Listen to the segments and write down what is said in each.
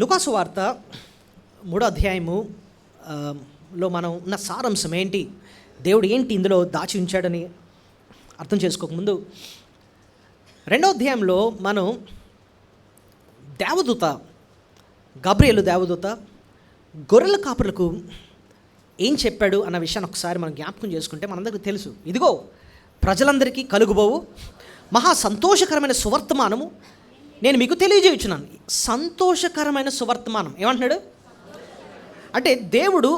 లూకాసు వార్త 3వ అధ్యాయము లో మనం ఉన్న సారాంశం ఏంటి, దేవుడు ఏంటి ఇందులో దాచి ఉంచాడని అర్థం చేసుకోకముందు 2వ అధ్యాయంలో మనం దేవదూత గబ్రియేలు దేవదూత గొర్రెల కాపరులకు ఏం చెప్పాడు అన్న విషయాన్ని ఒకసారి మనం జ్ఞాపకం చేసుకుంటే మనందరికీ తెలుసు. ఇదిగో ప్రజలందరికీ కలుగుబోవు మహా సంతోషకరమైన సువర్తమానము నేను మీకు తెలియజేయుచున్నాను. సంతోషకరమైన సువర్తమానం ఏమంటున్నాడు అంటే, దేవుడు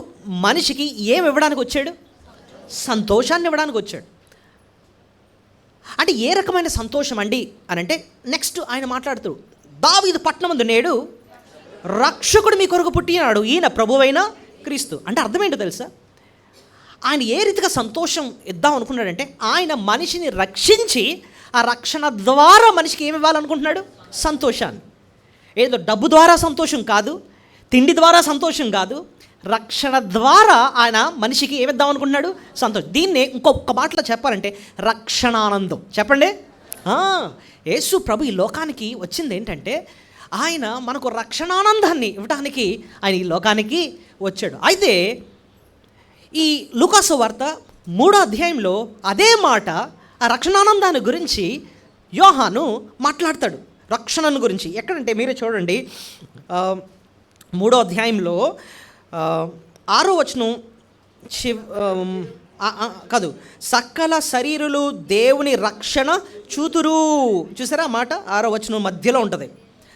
మనిషికి ఏమి ఇవ్వడానికి వచ్చాడు? సంతోషాన్ని ఇవ్వడానికి వచ్చాడు. అంటే ఏ రకమైన సంతోషం అండి అని అంటే, నెక్స్ట్ ఆయన మాట్లాడుతూ దావీదు పట్టణమందు నేడు రక్షకుడు మీ కొరకు పుట్టినాడు, ఈయన ప్రభువైన క్రీస్తు. అంటే అర్థం ఏంటో తెలుసా? ఆయన ఏ రీతిగా సంతోషం ఇద్దాం అనుకున్నాడంటే, ఆయన మనిషిని రక్షించి ఆ రక్షణ ద్వారా మనిషికి ఏమి ఇవ్వాలనుకుంటున్నాడు? సంతోషాన్ని. ఏదో డబ్బు ద్వారా సంతోషం కాదు, తిండి ద్వారా సంతోషం కాదు, రక్షణ ద్వారా ఆయన మనిషికి ఏమిద్దాం అనుకుంటున్నాడు? సంతోషం. దీన్నే ఇంకొక మాటలో చెప్పాలంటే రక్షణానందం. చెప్పండి. యేసు ప్రభు ఈ లోకానికి వచ్చింది ఏంటంటే, ఆయన మనకు రక్షణానందాన్ని ఇవ్వడానికి ఆయన ఈ లోకానికి వచ్చాడు. అయితే ఈ లూకాసు వార్త 3వ అధ్యాయంలో అదే మాట, ఆ రక్షణానందాన్ని గురించి యోహాను మాట్లాడతాడు. రక్షణను గురించి ఎక్కడంటే మీరే చూడండి, 3వ అధ్యాయంలో 6వ వచనం కాదు, సకల శరీరులు దేవుని రక్షణ చూతురు. చూసారా మాట? 6వ వచనం మధ్యలో ఉంటుంది.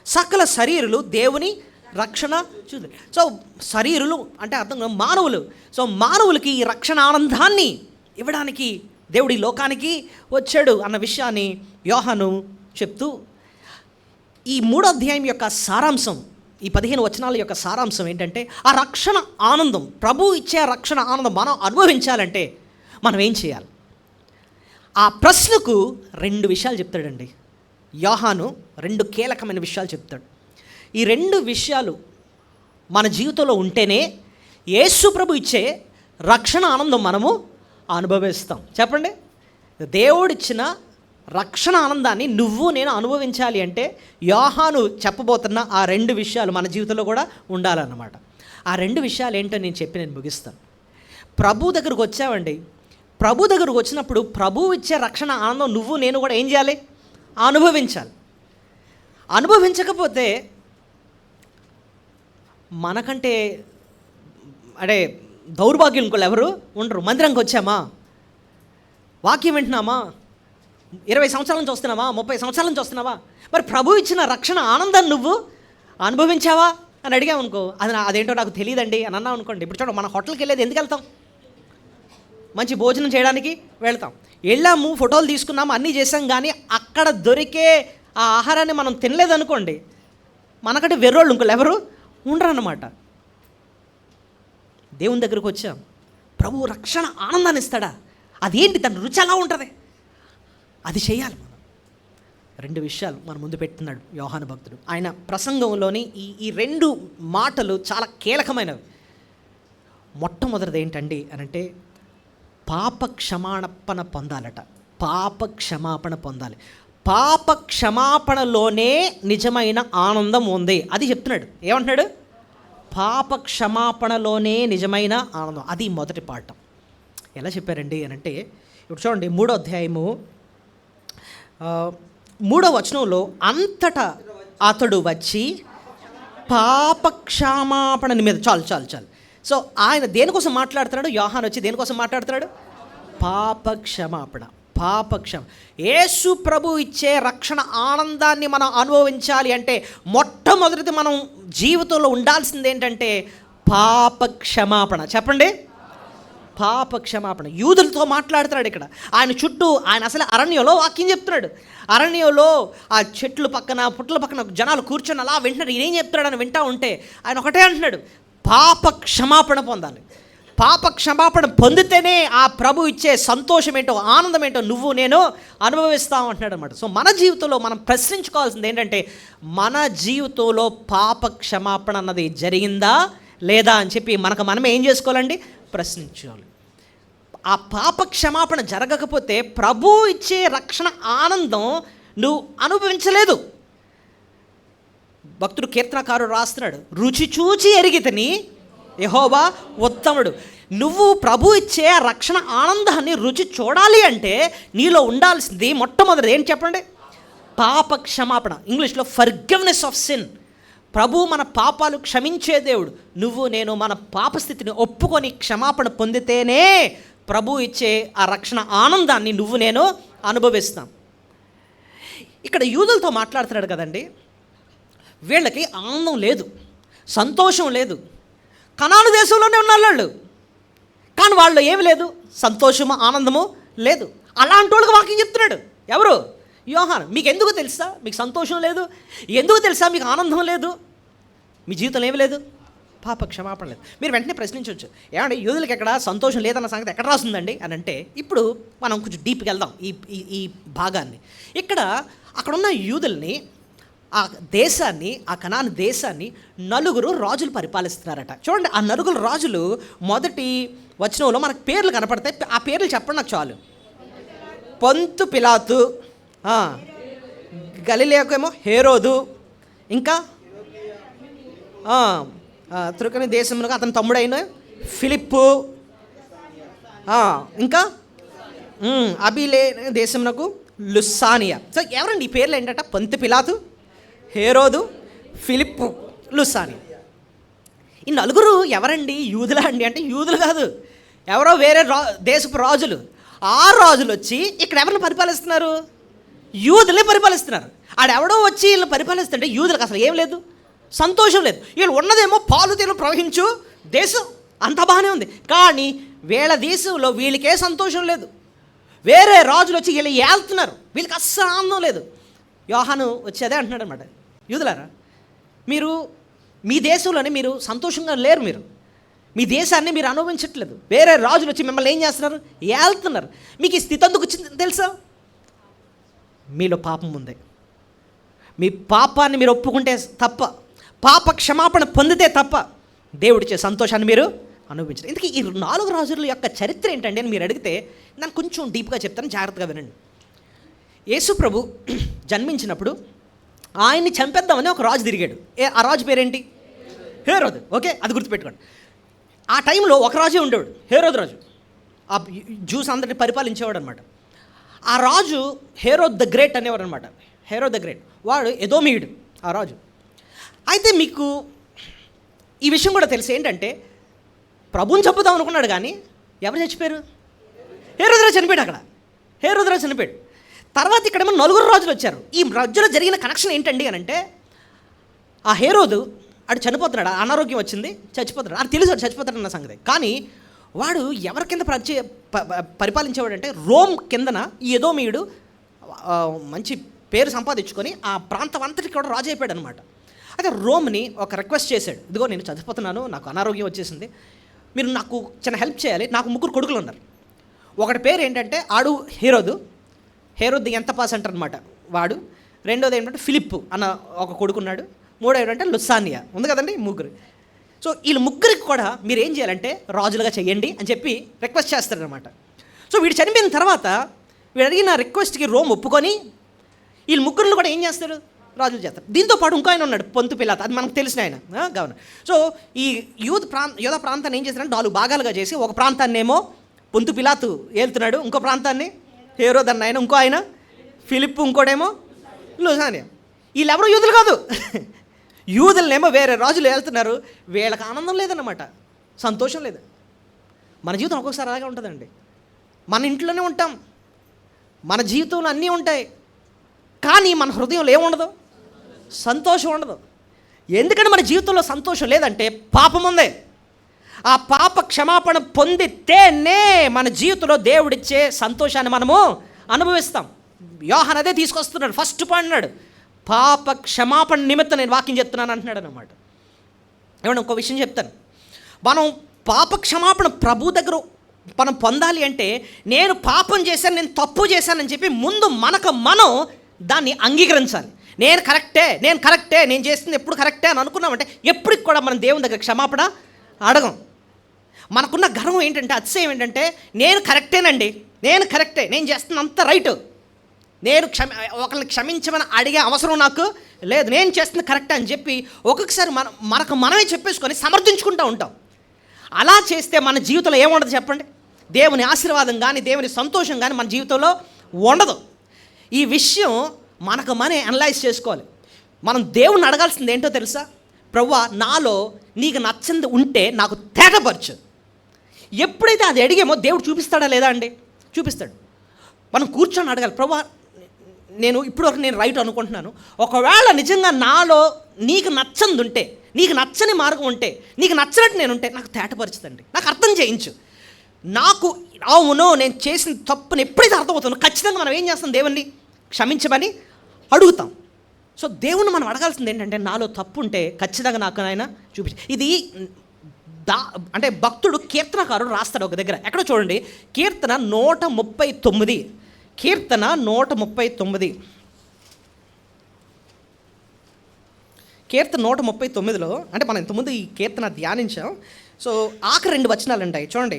సకల శరీరులు దేవుని రక్షణ చూతురు. సో శరీరులు అంటే అర్థం మానవులు. సో మానవులకి ఈ రక్షణ ఆనందాన్ని ఇవ్వడానికి దేవుడి లోకానికి వచ్చాడు అన్న విషయాన్ని యోహాను చెప్తూ, ఈ 3వ అధ్యాయం యొక్క సారాంశం, ఈ 15 వచనాల యొక్క సారాంశం ఏంటంటే, ఆ రక్షణ ఆనందం, ప్రభు ఇచ్చే రక్షణ ఆనందం మనం అనుభవించాలంటే మనం ఏం చేయాలి? ఆ ప్రశ్నకు 2 విషయాలు చెప్తాడండి యోహాను. 2 కీలకమైన విషయాలు చెప్తాడు. ఈ 2 విషయాలు మన జీవితంలో ఉంటేనే యేసు ప్రభు ఇచ్చే రక్షణ ఆనందం మనము అనుభవిస్తాం. చెప్పండి. దేవుడిచ్చిన రక్షణ ఆనందాన్ని నువ్వు నేను అనుభవించాలి అంటే యోహాను చెప్పబోతున్న ఆ 2 విషయాలు మన జీవితంలో కూడా ఉండాలన్నమాట. ఆ 2 విషయాలు ఏంటో నేను ముగిస్తాను. ప్రభు దగ్గరకు వచ్చావండి. ప్రభు దగ్గరకు వచ్చినప్పుడు ప్రభు ఇచ్చే రక్షణ ఆనందం నువ్వు నేను కూడా ఏం చేయాలి? అనుభవించాలి. అనుభవించకపోతే మనకంటే అంటే దౌర్భాగ్యం ఇంకోళ్ళు ఎవరు ఉండరు. మందిరంకి వచ్చామా, వాక్యం వింటున్నామా, 20 సంవత్సరాల నుంచి వస్తున్నావా, 30 సంవత్సరాల నుంచి వస్తున్నావా, మరి ప్రభు ఇచ్చిన రక్షణ ఆనందాన్ని నువ్వు అనుభవించావా అని అడిగావు అనుకో, అదేంటో నాకు తెలియదండి అని అన్నావు అనుకోండి. ఇప్పుడు చూడండి, మన హోటల్కి వెళ్ళేది ఎందుకు వెళ్తాం? మంచి భోజనం చేయడానికి వెళ్తాం. వెళ్ళాము, ఫోటోలు తీసుకున్నాము, అన్నీ చేసాం, కానీ అక్కడ దొరికే ఆ ఆహారాన్ని మనం తినలేదనుకోండి, మనకంటే వెర్రోళ్ళు ఇంకోళ్ళు ఎవరు ఉండరు అన్నమాట. దేవుని దగ్గరకు వచ్చాం, ప్రభు రక్షణ ఆనందాన్ని ఇస్తాడా? అదేంటి, దాని రుచి ఎలా ఉంటుంది? అది చేయాలి మనం. 2 విషయాలు మన ముందు పెట్టున్నాడు యోహాను భక్తుడు. ఆయన ప్రసంగంలోని ఈ 2 మాటలు చాలా కీలకమైనవి. మొట్టమొదటిది ఏంటండి అని అంటే, పాప క్షమాపణ పొందాలట. పాప క్షమాపణ పొందాలి. పాప క్షమాపణలోనే నిజమైన ఆనందం ఉంది. అది చెప్తున్నాడు. ఏమంటున్నాడు? పాప క్షమాపణలోనే నిజమైన ఆనందం. అది మొదటి పాఠం. ఎలా చెప్పారండి అని అంటే, ఇప్పుడు చూడండి 3వ అధ్యాయము 3వ వచనంలో, అంతటా అతడు వచ్చి పాప క్షమాపణ మీద చాలు. సో ఆయన దేనికోసం మాట్లాడుతున్నాడు? యోహాను వచ్చి దేనికోసం మాట్లాడుతున్నాడు? పాప క్షమాపణ. యేసు ప్రభు ఇచ్చే రక్షణ ఆనందాన్ని మనం అనుభవించాలి అంటే మొట్టమొదటిది మనం జీవితంలో ఉండాల్సింది ఏంటంటే పాప క్షమాపణ. చెప్పండి. పాప క్షమాపణ. యూదులతో మాట్లాడుతున్నాడు ఇక్కడ. ఆయన చుట్టూ, ఆయన అసలు అరణ్యంలో వాక్యం చెప్తున్నాడు. అరణ్యంలో ఆ చెట్లు పక్కన, పుట్ల పక్కన జనాలు కూర్చొని అలా వింటున్నారు. ఈయనేం చెప్తున్నాడు అని వింటూ ఉంటే ఆయన ఒకటే అంటున్నాడు, పాప క్షమాపణ పొందాలి. పాప క్షమాపణ పొందితేనే ఆ ప్రభు ఇచ్చే సంతోషం ఏంటో, ఆనందం ఏంటో నువ్వు నేను అనుభవిస్తాం అంటున్నాడు అనమాట. సో మన జీవితంలో మనం ప్రశ్నించుకోవాల్సింది ఏంటంటే, మన జీవితంలో పాప క్షమాపణ అన్నది జరిగిందా లేదా అని చెప్పి మనం ఏం చేసుకోవాలండి? ప్రశ్నించాలి. ఆ పాప క్షమాపణ జరగకపోతే ప్రభు ఇచ్చే రక్షణ ఆనందం నువ్వు అనుభవించలేదు. భక్తుడు కీర్తనకారుడు రాస్తున్నాడు, రుచి చూచి ఎరిగితిని యెహోవా ఉత్తముడు. నువ్వు ప్రభు ఇచ్చే ఆ రక్షణ ఆనందాన్ని రుచి చూడాలి అంటే నీలో ఉండాల్సింది మొట్టమొదటి ఏంటి చెప్పండి? పాప క్షమాపణ. ఇంగ్లీష్లో ఫర్గివ్నెస్ ఆఫ్ సిన్. ప్రభు మన పాపాలు క్షమించే దేవుడు. నువ్వు నేను మన పాప స్థితిని ఒప్పుకొని క్షమాపణ పొందితేనే ప్రభు ఇచ్చే ఆ రక్షణ ఆనందాన్ని నువ్వు నేను అనుభవిస్తాం. ఇక్కడ యూదులతో మాట్లాడుతున్నాడు కదండి, వీళ్ళకి ఆనందం లేదు, సంతోషం లేదు. కనాను దేశంలోనే ఉన్నారు వాళ్ళు, కానీ వాళ్ళు ఏమి లేదు, సంతోషము ఆనందము లేదు. అలాంటి వాళ్ళకి వాక్యం చెప్తున్నాడు. ఎవరు? యోహాను. మీకు ఎందుకు తెలుసా మీకు సంతోషం లేదు? ఎందుకు తెలుసా మీకు ఆనందం లేదు? మీ జీవితంలో ఏమి లేదు? పాప క్షమాపణ లేదు. మీరు వెంటనే ప్రశ్నించవచ్చు, ఏమంటే యూదులకి ఎక్కడ సంతోషం లేదన్న సంగతి ఎక్కడ రాస్తుందండి అని అంటే, ఇప్పుడు మనం కొంచెం డీప్కి వెళ్దాం ఈ భాగాన్ని. అక్కడున్న యూదుల్ని, ఆ దేశాన్ని, ఆ కనాను దేశాన్ని 4 రాజులు పరిపాలిస్తున్నారట. చూడండి, ఆ 4 రాజులు మొదటి వచనంలో మనకు పేర్లు కనపడతాయి. ఆ పేర్లు చెప్పండి నాకు చాలు. పొంతు పిలాతు, గలిలయకేమో హేరోదు, ఇంకా తుర్కని దేశంలో అతని తమ్ముడైన ఫిలిప్పు, ఇంకా అబిలే దేశంలో లుస్సానియా. సో ఎవరండి ఈ పేర్లు? ఏంటంటే పొంతు పిలాతు, హేరోదు, ఫిలిప్పు, లుస్సానియా. ఈ 4 ఎవరండి? యూదులా అండి అంటే యూదులు కాదు, ఎవరో వేరే దేశపు రాజులు. ఆ రాజులు వచ్చి ఇక్కడ ఎవరిని పరిపాలిస్తున్నారు? యూదులే పరిపాలిస్తున్నారు. ఆడెవడో వచ్చి వీళ్ళని పరిపాలిస్తుంటే యూదులకు అసలు ఏం లేదు, సంతోషం లేదు. వీళ్ళు ఉన్నదేమో పాలు తేనెలు ప్రవహించు దేశం, అంత బాగానే ఉంది. కానీ వీళ్ళ దేశంలో వీళ్ళకే సంతోషం లేదు. వేరే రాజులు వచ్చి వీళ్ళు ఏళ్తున్నారు, వీళ్ళకి అస్సలు ఆనందం లేదు. యోహాను వచ్చి అదే అంటున్నాడు అనమాట, యూదులారా మీరు మీ దేశంలోనే మీరు సంతోషంగా లేరు, మీరు మీ దేశాన్ని మీరు అనుభవించట్లేదు. వేరే రాజులు వచ్చి మిమ్మల్ని ఏం చేస్తున్నారు? ఏళ్తున్నారు. మీకు ఈ స్థితి ఎందుకు వచ్చింది తెలుసా? మీలో పాపం ఉంది. మీ పాపాన్ని మీరు ఒప్పుకుంటే తప్ప, పాప క్షమాపణ పొందితే తప్ప దేవుడిచ్చే సంతోషాన్ని మీరు అనుభవించారు. ఇందుకే ఈ 4 రాజుల యొక్క చరిత్ర ఏంటండి అని మీరు అడిగితే నేను కొంచెం డీప్గా చెప్తాను, జాగ్రత్తగా వినండి. యేసు ప్రభు జన్మించినప్పుడు ఆయన్ని చంపేద్దామని ఒక రాజు తిరిగాడు. ఆ రాజు పేరేంటి? హేరోదు. ఓకే, అది గుర్తుపెట్టుకోండి. ఆ టైంలో ఒక రాజే ఉండేవాడు, హేరోదు రాజు. ఆ జ్యూస్ అందరిని పరిపాలించేవాడు అనమాట. ఆ రాజు హేరోద్ ద గ్రేట్ అనేవాడు అనమాట. హేరోద్ ద గ్రేట్ వాడు ఎదోమీయుడు ఆ రాజు. అయితే మీకు ఈ విషయం కూడా తెలిసి ఏంటంటే, ప్రభుని చంపుదాం అనుకున్నాడు కానీ ఎవరు చచ్చిపోయారు? హేరోదు రాజు చనిపోయాడు. అక్కడ హేరోదు రాజు చనిపోయాడు. తర్వాత ఇక్కడేమో 4 రాజులు వచ్చారు. ఈ మధ్యలో జరిగిన కనెక్షన్ ఏంటండి అని అంటే, ఆ హేరోదు ఆడు చనిపోతున్నాడు, అనారోగ్యం వచ్చింది, చచ్చిపోతున్నాడు. అది తెలుసు వాడు చచ్చిపోతాడన్న సంగతి. కానీ వాడు ఎవరి కింద పరిపాలించేవాడంటే రోమ్ కిందన ఈ ఎదోమీయుడు మంచి పేరు సంపాదించుకొని ఆ ప్రాంతం అంతటికి కూడా రాజు అయిపోయాడు అనమాట. అయితే రోమ్ని ఒక రిక్వెస్ట్ చేశాడు, ఇదిగో నేను చచ్చిపోతున్నాను, నాకు అనారోగ్యం వచ్చేసింది, మీరు నాకు చిన్న హెల్ప్ చేయాలి. నాకు 3 కొడుకులు ఉన్నారు. ఒకటి పేరు ఏంటంటే ఆడు హేరోద్ ఎంత పాస్ అంటారు అనమాట వాడు. రెండోది ఏంటంటే ఫిలిప్పు అన్న ఒక కొడుకున్నాడు. మూడో ఏంటంటే లుస్సానియా ఉంది కదండి, 3. సో వీళ్ళు 3కి కూడా మీరు ఏం చేయాలంటే రాజులుగా చెయ్యండి అని చెప్పి రిక్వెస్ట్ చేస్తారనమాట. సో వీడు చనిపోయిన తర్వాత వీడు అడిగిన రిక్వెస్ట్కి రోమ్ ఒప్పుకొని వీళ్ళు 3 కూడా ఏం చేస్తారు? రాజులు చేస్తారు. దీంతో పాటు ఇంకో ఆయన ఉన్నాడు, పొంతు పిలాతు, అది మనకు తెలిసిన ఆయన గవర్నర్. సో ఈ యూద ప్రాంతాన్ని ఏం చేస్తారంటే 4 భాగాలుగా చేసి, ఒక ప్రాంతాన్ని ఏమో పొంతు పిలాతు ఏలుతున్నాడు, ఇంకో ప్రాంతాన్ని హేరోద్ అన్న ఆయన, ఇంకో ఆయన ఫిలిప్పు, ఇంకోటేమో లుసానియా. వీళ్ళెవరో యూదులు కాదు, యూదులనేమో వేరే రాజులు వెళ్తున్నారు. వీళ్ళకి ఆనందం లేదన్నమాట, సంతోషం లేదు. మన జీవితం ఒక్కొక్కసారి అలాగే ఉంటుందండి. మన ఇంట్లోనే ఉంటాం, మన జీవితంలో అన్నీ ఉంటాయి, కానీ మన హృదయంలో ఏముండదు? సంతోషం ఉండదు. ఎందుకంటే మన జీవితంలో సంతోషం లేదంటే పాపం ఉంది. ఆ పాప క్షమాపణ పొందితేనే మన జీవితంలో దేవుడిచ్చే సంతోషాన్ని మనము అనుభవిస్తాం. యోహాను అదే తీసుకొస్తున్నాడు. ఫస్ట్ పాయింట్ అన్నాడు, పాప క్షమాపణ నిమిత్తం నేను వాక్యం చెప్తున్నాను అంటున్నాడు అనమాట. ఏమన్నా ఇంకో విషయం చెప్తాను. మనం పాప క్షమాపణ ప్రభు దగ్గర మనం పొందాలి అంటే, నేను పాపం చేశాను, నేను తప్పు చేశానని చెప్పి ముందు మనం దాన్ని అంగీకరించాలి. నేను కరెక్టే, నేను చేస్తుంది ఎప్పుడు కరెక్టే అని అనుకున్నామంటే ఎప్పటికి కూడా మనం దేవుని దగ్గర క్షమాపణ అడగం. మనకున్న గర్వం ఏంటంటే, అతిశయం ఏంటంటే, నేను కరెక్టే, నేను చేస్తున్న అంత రైట్. నేను ఒకరిని క్షమించమని అడిగే అవసరం నాకు లేదు, నేను చేస్తుంది కరెక్ట్ అని చెప్పి ఒక్కొక్కసారి మనకు మనమే చెప్పేసుకొని సమర్థించుకుంటూ ఉంటాం. అలా చేస్తే మన జీవితంలో ఏముండదు చెప్పండి? దేవుని ఆశీర్వాదం కానీ దేవుని సంతోషం కానీ మన జీవితంలో ఉండదు. ఈ విషయం మనకు మనే అనలైజ్ చేసుకోవాలి. మనం దేవుని అడగాల్సింది ఏంటో తెలుసా? ప్రభువా, నాలో నీకు నచ్చింది ఉంటే నాకు తేటపరచు. ఎప్పుడైతే అది అడిగేమో దేవుడు చూపిస్తాడా లేదా అండి? చూపిస్తాడు. మనం కూర్చొని అడగాలి, ప్రభువా ఇప్పటివరకు నేను రైట్ అనుకుంటున్నాను, ఒకవేళ నిజంగా నాలో నీకు నచ్చంది ఉంటే, నీకు నచ్చని మార్గం ఉంటే, నీకు నచ్చినట్టు నేను ఉంటే నాకు తేటపరచుతండి, నాకు అర్థం చేయించు. నాకు అవును నేను చేసిన తప్పుని ఎప్పుడైతే అర్థమవుతుందో ఖచ్చితంగా మనం ఏం చేస్తాం? దేవుణ్ణి క్షమించమని అడుగుతాం. సో దేవుణ్ణి మనం అడగాల్సింది ఏంటంటే, నాలో తప్పు ఉంటే ఖచ్చితంగా నాకు ఆయన చూపించు. ఇది అంటే భక్తుడు కీర్తనకారుడు రాస్తాడు ఒక దగ్గర, ఎక్కడో చూడండి, కీర్తన 139. కీర్తన 139. కీర్తన 139లో అంటే మనం ఇంతకుముందు ఈ కీర్తన ధ్యానించాం. సో ఆఖరి 2 వచనాలు ఉంటాయి చూడండి.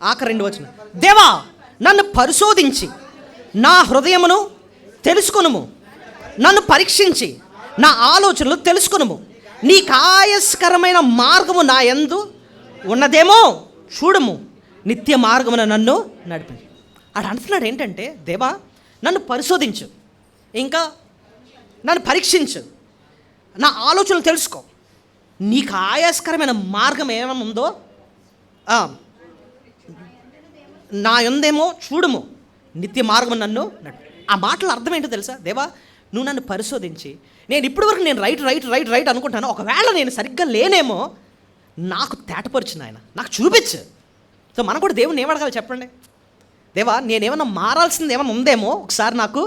ఆఖరి 2 వచనం, దేవా నన్ను పరిశోధించి నా హృదయమును తెలుసుకొనుము, నన్ను పరీక్షించి నా ఆలోచనలు తెలుసుకొనుము, నీకు ఆయస్కరమైన మార్గము నా యందు ఉన్నదేమో చూడము, నిత్య మార్గమున నన్ను నడిపించు. అటు అంటున్నాడు ఏంటంటే, దేవా నన్ను పరిశోధించు, ఇంకా నన్ను పరీక్షించు, నా ఆలోచనలు తెలుసుకో, నీకు ఆయాస్కరమైన మార్గం ఏమైనా ఉందో నా యందేమో చూడము, నిత్య మార్గం నన్ను నడు. ఆ మాటల అర్థం ఏంటో తెలుసా? దేవా నువ్వు నన్ను పరిశోధించి, నేను ఇప్పటివరకు నేను రైట్ అనుకుంటాను, ఒకవేళ నేను సరిగ్గా లేనేమో నాకు తేటపరిచిన ఆయన నాకు చూపించు. సో మనం కూడా దేవుని ఏమడగాలి చెప్పండి? దేవా నేనేమన్నా మారాల్సింది ఏమైనా ఉందేమో ఒకసారి నాకు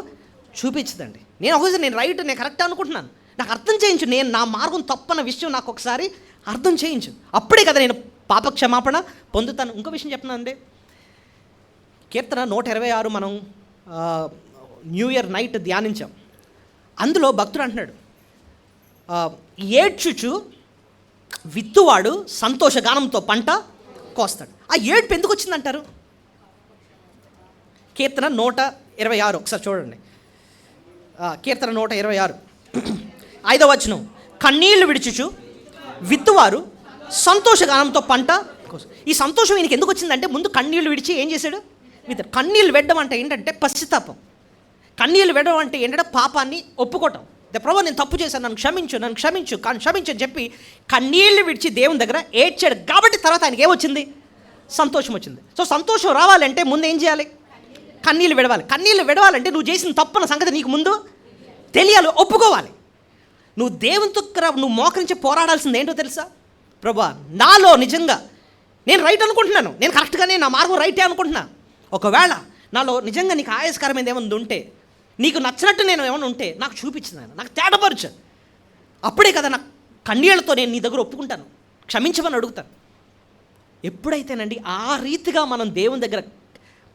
చూపించదండి. నేను ఒకసారి నేను కరెక్ట్ అనుకుంటున్నాను, నాకు అర్థం చేయించు, నేను నా మార్గం తప్పన్న విషయం నాకు ఒకసారి అర్థం చేయించు. అప్పుడే కదా నేను పాప క్షమాపణ పొందుతాను. ఇంకో విషయం చెప్తున్నానండి, కీర్తన 126 మనం న్యూ ఇయర్ నైట్ ధ్యానించాం. అందులో భక్తుడు అంటున్నాడు, ఏడ్చుచు విత్తువాడు సంతోషగానంతో పంట కోస్తాడు. ఆ ఏడ్పు ఎందుకు వచ్చిందంటారు? కీర్తన 126 ఒకసారి చూడండి. కీర్తన 126 5వ వచనం, కన్నీళ్లు విడిచుచు విత్తువారు సంతోషగానంతో పంట కోసం. ఈ సంతోషం ఈయనకి ఎందుకు వచ్చిందంటే, ముందు కన్నీళ్లు విడిచి ఏం చేశాడు? విత్తాడు. కన్నీళ్ళు వెడ్డం అంటే ఏంటంటే పశ్చాత్తాపం. కన్నీళ్ళు వెడడం అంటే ఏంటంటే పాపాన్ని ఒప్పుకోవటం. ప్రభు నేను తప్పు చేశాను, నన్ను క్షమించు అని చెప్పి కన్నీళ్ళు విడిచి దేవుని దగ్గర ఏడ్చాడు. కాబట్టి తర్వాత ఆయనకి ఏమొచ్చింది? సంతోషం వచ్చింది. సో సంతోషం రావాలంటే ముందు ఏం చేయాలి? కన్నీళ్ళు విడవాలి. కన్నీళ్ళు విడవాలంటే నువ్వు చేసిన తప్పన్న సంగతి నీకు ముందు తెలియాలి, ఒప్పుకోవాలి. నువ్వు దేవుని దగ్గర నువ్వు మోకరించి పోరాడాల్సింది ఏంటో తెలుసా? ప్రభా నాలో నిజంగా నేను రైట్ అనుకుంటున్నాను, నేను కరెక్ట్గానే నా మార్గం రైటే అనుకుంటున్నా, ఒకవేళ నాలో నిజంగా నీకు ఆయాస్కరమైనది ఏమైనా ఉంటే, నీకు నచ్చినట్టు నేను ఏమైనా ఉంటే నాకు చూపించింది, నాకు తేటపరచు. అప్పుడే కదా నాకు కన్నీళ్లతో నేను నీ దగ్గర ఒప్పుకుంటాను, క్షమించమని అడుగుతాను. ఎప్పుడైతేనండి ఆ రీతిగా మనం దేవుని దగ్గర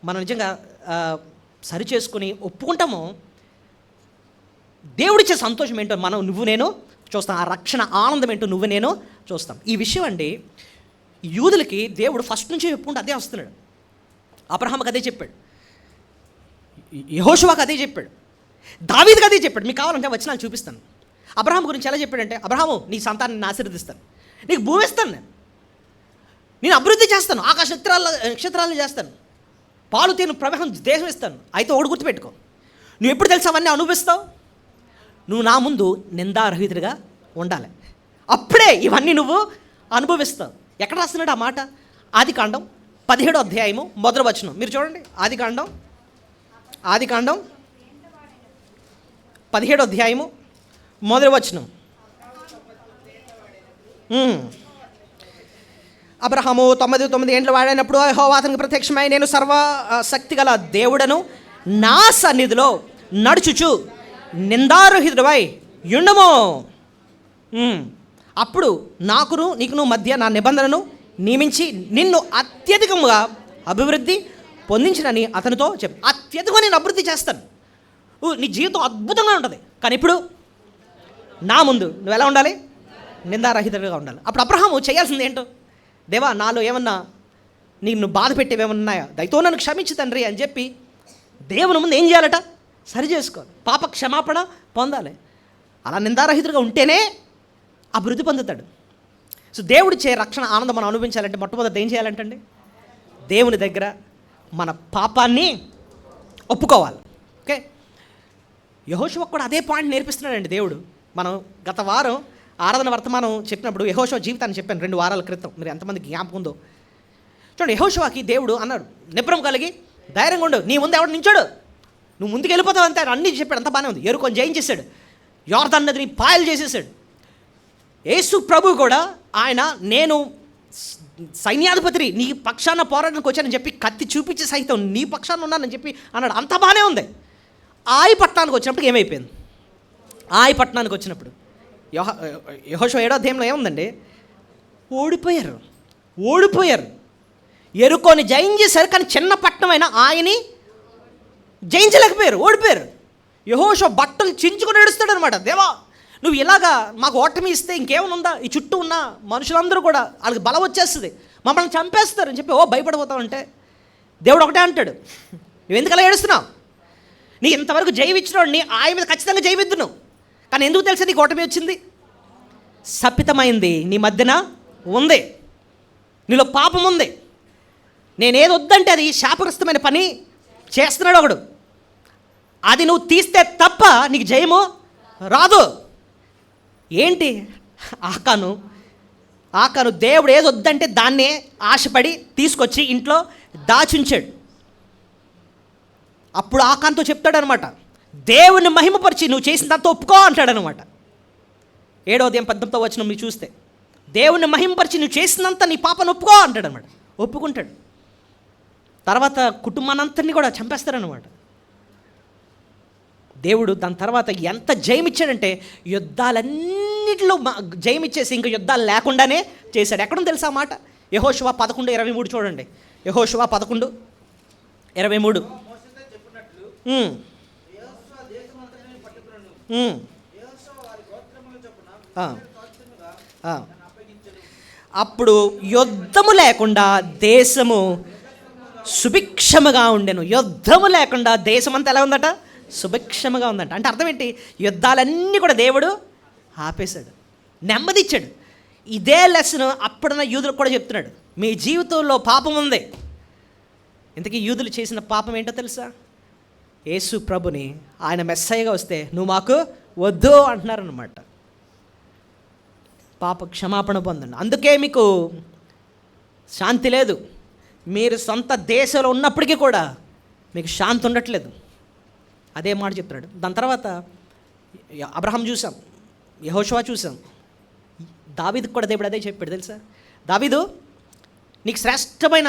మనం నిజంగా సరి చేసుకుని ఒప్పుకుంటామో, దేవుడిచ్చే సంతోషం ఏంటో నువ్వు నేను చూస్తాం. ఆ రక్షణ ఆనందం ఏంటో నువ్వు నేను చూస్తాం. ఈ విషయం అండి యూదులకి దేవుడు ఫస్ట్ నుంచి చెప్పుకుంటూ అదే వస్తున్నాడు. అబ్రహాముకి అదే చెప్పాడు, యెహోషువకి అదే చెప్పాడు, దావీదుకి అదే చెప్పాడు. మీకు కావాలంటే వచనాలు చూపిస్తాను. అబ్రహాం గురించి ఎలా చెప్పాడంటే, అబ్రహాము నీ సంతానాన్ని ఆశీర్వదిస్తాను, నీకు భూమి ఇస్తాను, నేను అభివృద్ధి చేస్తాను, ఆకాశ నక్షత్రాలను చేస్తాను, పాలు తేను ప్రవాహం దేశం ఇస్తాను. అయితే ఒకటి గుర్తుపెట్టుకో, నువ్వు ఎప్పుడు తెలుసు అవన్నీ అనుభవిస్తావు? నువ్వు నా ముందు నిందారహితుడిగా ఉండాలి, అప్పుడే ఇవన్నీ నువ్వు అనుభవిస్తావు. ఎక్కడ రాస్తున్నాడు ఆ మాట? ఆదికాండం 17వ అధ్యాయము 1వ వచనం మీరు చూడండి. ఆదికాండం 17వ అధ్యాయము 1వ వచనం. అబ్రహాము 99 ఏండ్లు వాడైనప్పుడు యెహోవా అతనికి ప్రత్యక్షమై, నేను సర్వశక్తిగల దేవుడను, నా సన్నిధిలో నడుచుచు నిందారహితుడివై యుండము. అప్పుడు నాకును నీకును మధ్య నా నిబంధనను నియమించి నిన్ను అత్యధికంగా అభివృద్ధి పొందించినని అతనితో చెప్పు. అత్యధికంగా నేను అభివృద్ధి చేస్తాను, నీ జీవితం అద్భుతంగా ఉంటుంది. కానీ ఇప్పుడు నా ముందు నువ్వు ఎలా ఉండాలి? నిందారహితుడిగా ఉండాలి. అప్పుడు అబ్రహాము చేయాల్సింది ఏంటో, దేవా నాలో ఏమన్నా నిన్ను బాధ పెట్టేవేమన్నాయా, దయతో నన్ను క్షమించు తండ్రి అని చెప్పి దేవుని ముందు ఏం చేయాలట? సరి చేసుకోవాలి, పాప క్షమాపణ పొందాలి. అలా నిందారహితుడిగా ఉంటేనే అభివృద్ధి పొందుతాడు. సో దేవుడిచ్చే రక్షణ ఆనందం మనం అనుభవించాలంటే మొట్టమొదటి ఏం చేయాలంటండి, దేవుని దగ్గర మన పాపాన్ని ఒప్పుకోవాలి. ఓకే, యెహోషువ కూడా అదే పాయింట్ నేర్పిస్తున్నాడండి దేవుడు. మనం గత వారం ఆరాధన వర్తమానం చెప్పినప్పుడు యెహోషువ జీవితాన్ని చెప్పాను 2 వారాల క్రితం. మీరు ఎంతమందికి జ్ఞాపకం ఉందో చూడండి. యెహోషువకి దేవుడు అన్నాడు, నిబ్రం కలిగి ధైర్యంగా ఉండు, నీ ముందు ఎవడు నించాడు, నువ్వు ముందుకు వెళ్ళిపోతావు అంతే, అన్నీ చెప్పాడు. అంత బాగానే ఉంది. ఎరుకొని జయించేశాడు, యోర్దాను నదిని పాయలు చేసేసాడు. యేసు ప్రభు కూడా ఆయన నేను సైన్యాధిపతి నీ పక్షాన పోరాటానికి వచ్చానని చెప్పి కత్తి చూపించి సహితం నీ పక్షాన ఉన్నానని చెప్పి అన్నాడు. అంత బాగానే ఉంది. ఆయి పట్టణానికి వచ్చినప్పుడు ఏమైపోయింది, ఆయి పట్టణానికి వచ్చినప్పుడు యెహోషువ 7వ అధ్యాయంలో ఏముందండి, ఓడిపోయారు. ఎరుకొని జయించేశారు, కానీ చిన్న పట్టణమైన ఆయన్ని జయించలేకపోయారు, ఓడిపోయారు. యెహోషువ బట్టలు చించుకొని ఏడుస్తాడు అనమాట, దేవా నువ్వు ఇలాగా మాకు ఓటమి ఇస్తే ఇంకేమైనా ఉందా, ఈ చుట్టూ ఉన్న మనుషులందరూ కూడా వాళ్ళకి బలం వచ్చేస్తుంది, మమ్మల్ని చంపేస్తారు అని చెప్పి భయపడిపోతావు. అంటే దేవుడు ఒకటే అంటాడు, నువ్వు ఎందుకు అలా ఏడుస్తున్నావు, నీ ఇంతవరకు జయవిచ్చినాడు, నీ ఆయన మీద ఖచ్చితంగా జయవిద్దును, కానీ ఎందుకు తెలుసా నీకు ఓటమి వచ్చింది, శపితమైంది నీ మధ్యన ఉంది, నీలో పాపం ఉంది, నేనేది వద్దంటే అది శాపగ్రస్తమైన పని చేస్తున్నాడు ఒకడు, అది నువ్వు తీస్తే తప్ప నీకు జయము రాదు. ఏంటి ఆకాను దేవుడు ఏది వద్దంటే దాన్నే ఆశపడి తీసుకొచ్చి ఇంట్లో దాచుంచాడు. అప్పుడు ఆకాన్తో చెప్తాడనమాట, దేవుని మహిమపరిచి నువ్వు చేసినంత ఒప్పుకో అంటాడనమాట. 7వ అధ్యాయం 18వ వచనం మీరు చూస్తే, దేవుని మహిమపరిచి నువ్వు చేసినంత నీ పాపను ఒప్పుకో అంటాడనమాట. ఒప్పుకుంటాడు. తర్వాత కుటుంబానంతరినీ కూడా చంపేస్తారనమాట. దేవుడు దాని తర్వాత ఎంత జయమిచ్చాడంటే యుద్ధాలన్నిటిలో జయమిచ్చేసి ఇంకా యుద్ధాలు లేకుండానే చేశాడు. ఎక్కడో తెలుసా మాట, యెహోషువ 11:23 చూడండి. యెహోషువ 11:23. అప్పుడు యుద్ధము లేకుండా దేశము సుభిక్షముగా ఉండెను. యుద్ధము లేకుండా దేశం అంతా ఎలా ఉందట, సుభిక్షముగా ఉందంట. అంటే అర్థం ఏంటి, యుద్ధాలన్నీ కూడా దేవుడు ఆపేశాడు, నెమ్మది ఇచ్చాడు. ఇదే లెసన్ అప్పుడున్న యూదులకు కూడా చెప్తున్నాడు, మీ జీవితంలో పాపం ఉంది. ఇంతకీ యూదులు చేసిన పాపం ఏంటో తెలుసా, యేసు ప్రభుని ఆయన మెస్సయ్యగా వస్తే నువ్వు మాకు వద్దు అంటున్నారనమాట. పాప క్షమాపణ పొందండి, అందుకే మీకు శాంతి లేదు. మీరు సొంత దేశంలో ఉన్నప్పటికీ కూడా మీకు శాంతి ఉండట్లేదు. అదే మాట చెప్తున్నాడు. దాని తర్వాత అబ్రహాం చూసాం, యెహోషువ చూసాం, దావీదుకు కూడా దేవుడు అదే చెప్పాడు తెలుసా. దావీదు, నీకు శ్రేష్టమైన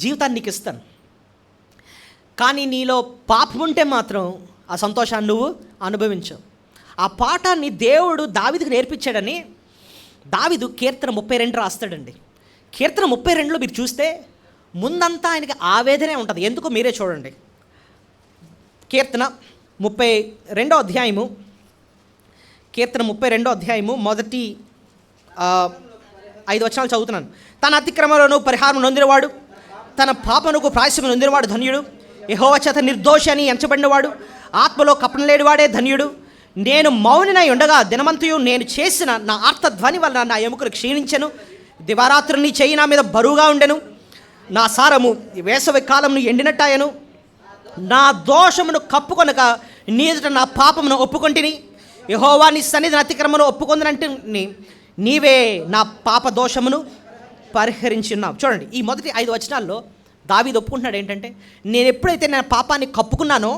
జీవితాన్ని నీకు ఇస్తాను, కానీ నీలో పాపం ఉంటే మాత్రం ఆ సంతోషాన్ని నువ్వు అనుభవించవు. ఆ పాఠాన్ని దేవుడు దావీదుకు నేర్పించాడని దావీదు కీర్తన 32 రాస్తాడండి. కీర్తన 32లో మీరు చూస్తే ముందంతా ఆయనకి ఆవేదనే ఉంటుంది. ఎందుకు మీరే చూడండి. కీర్తన 32వ అధ్యాయము, కీర్తన 32వ అధ్యాయము మొదటి 5 వచనాలు చదువుతున్నాను. తన అతిక్రమలను పరిహారం నొందినవాడు, తన పాపమునకు ప్రాయశ్చిత్తము నొందినవాడు ధన్యుడు. యెహోవా చేత నిర్దోషి అని ఎంచబడినవాడు, ఆత్మలో కపటం లేనివాడే ధన్యుడు. నేను మౌనినై ఉండగా దినమంతయు నేను చేసిన నా ఆర్తధ్వని వలన నా ఎముకలు క్షీణించెను. దివారాత్రులు నీ చెయ్యి నా మీద బరువుగా ఉండెను. నా సారము వేసవి కాలంను ఎండినట్టాయను. నా దోషమును కప్పుకొనక నీ ఎదుట నా పాపమును ఒప్పుకొంటిని. యెహోవా నీ సన్నిధిని అతిక్రమను ఒప్పుకొందనంటే నీవే నా పాప దోషమును పరిహరించి ఉన్నావు. చూడండి, ఈ మొదటి 5 వచనాల్లో దావీదు ఒప్పుకుంటున్నాడు ఏంటంటే, నేను ఎప్పుడైతే నా పాపాన్ని కప్పుకున్నానో,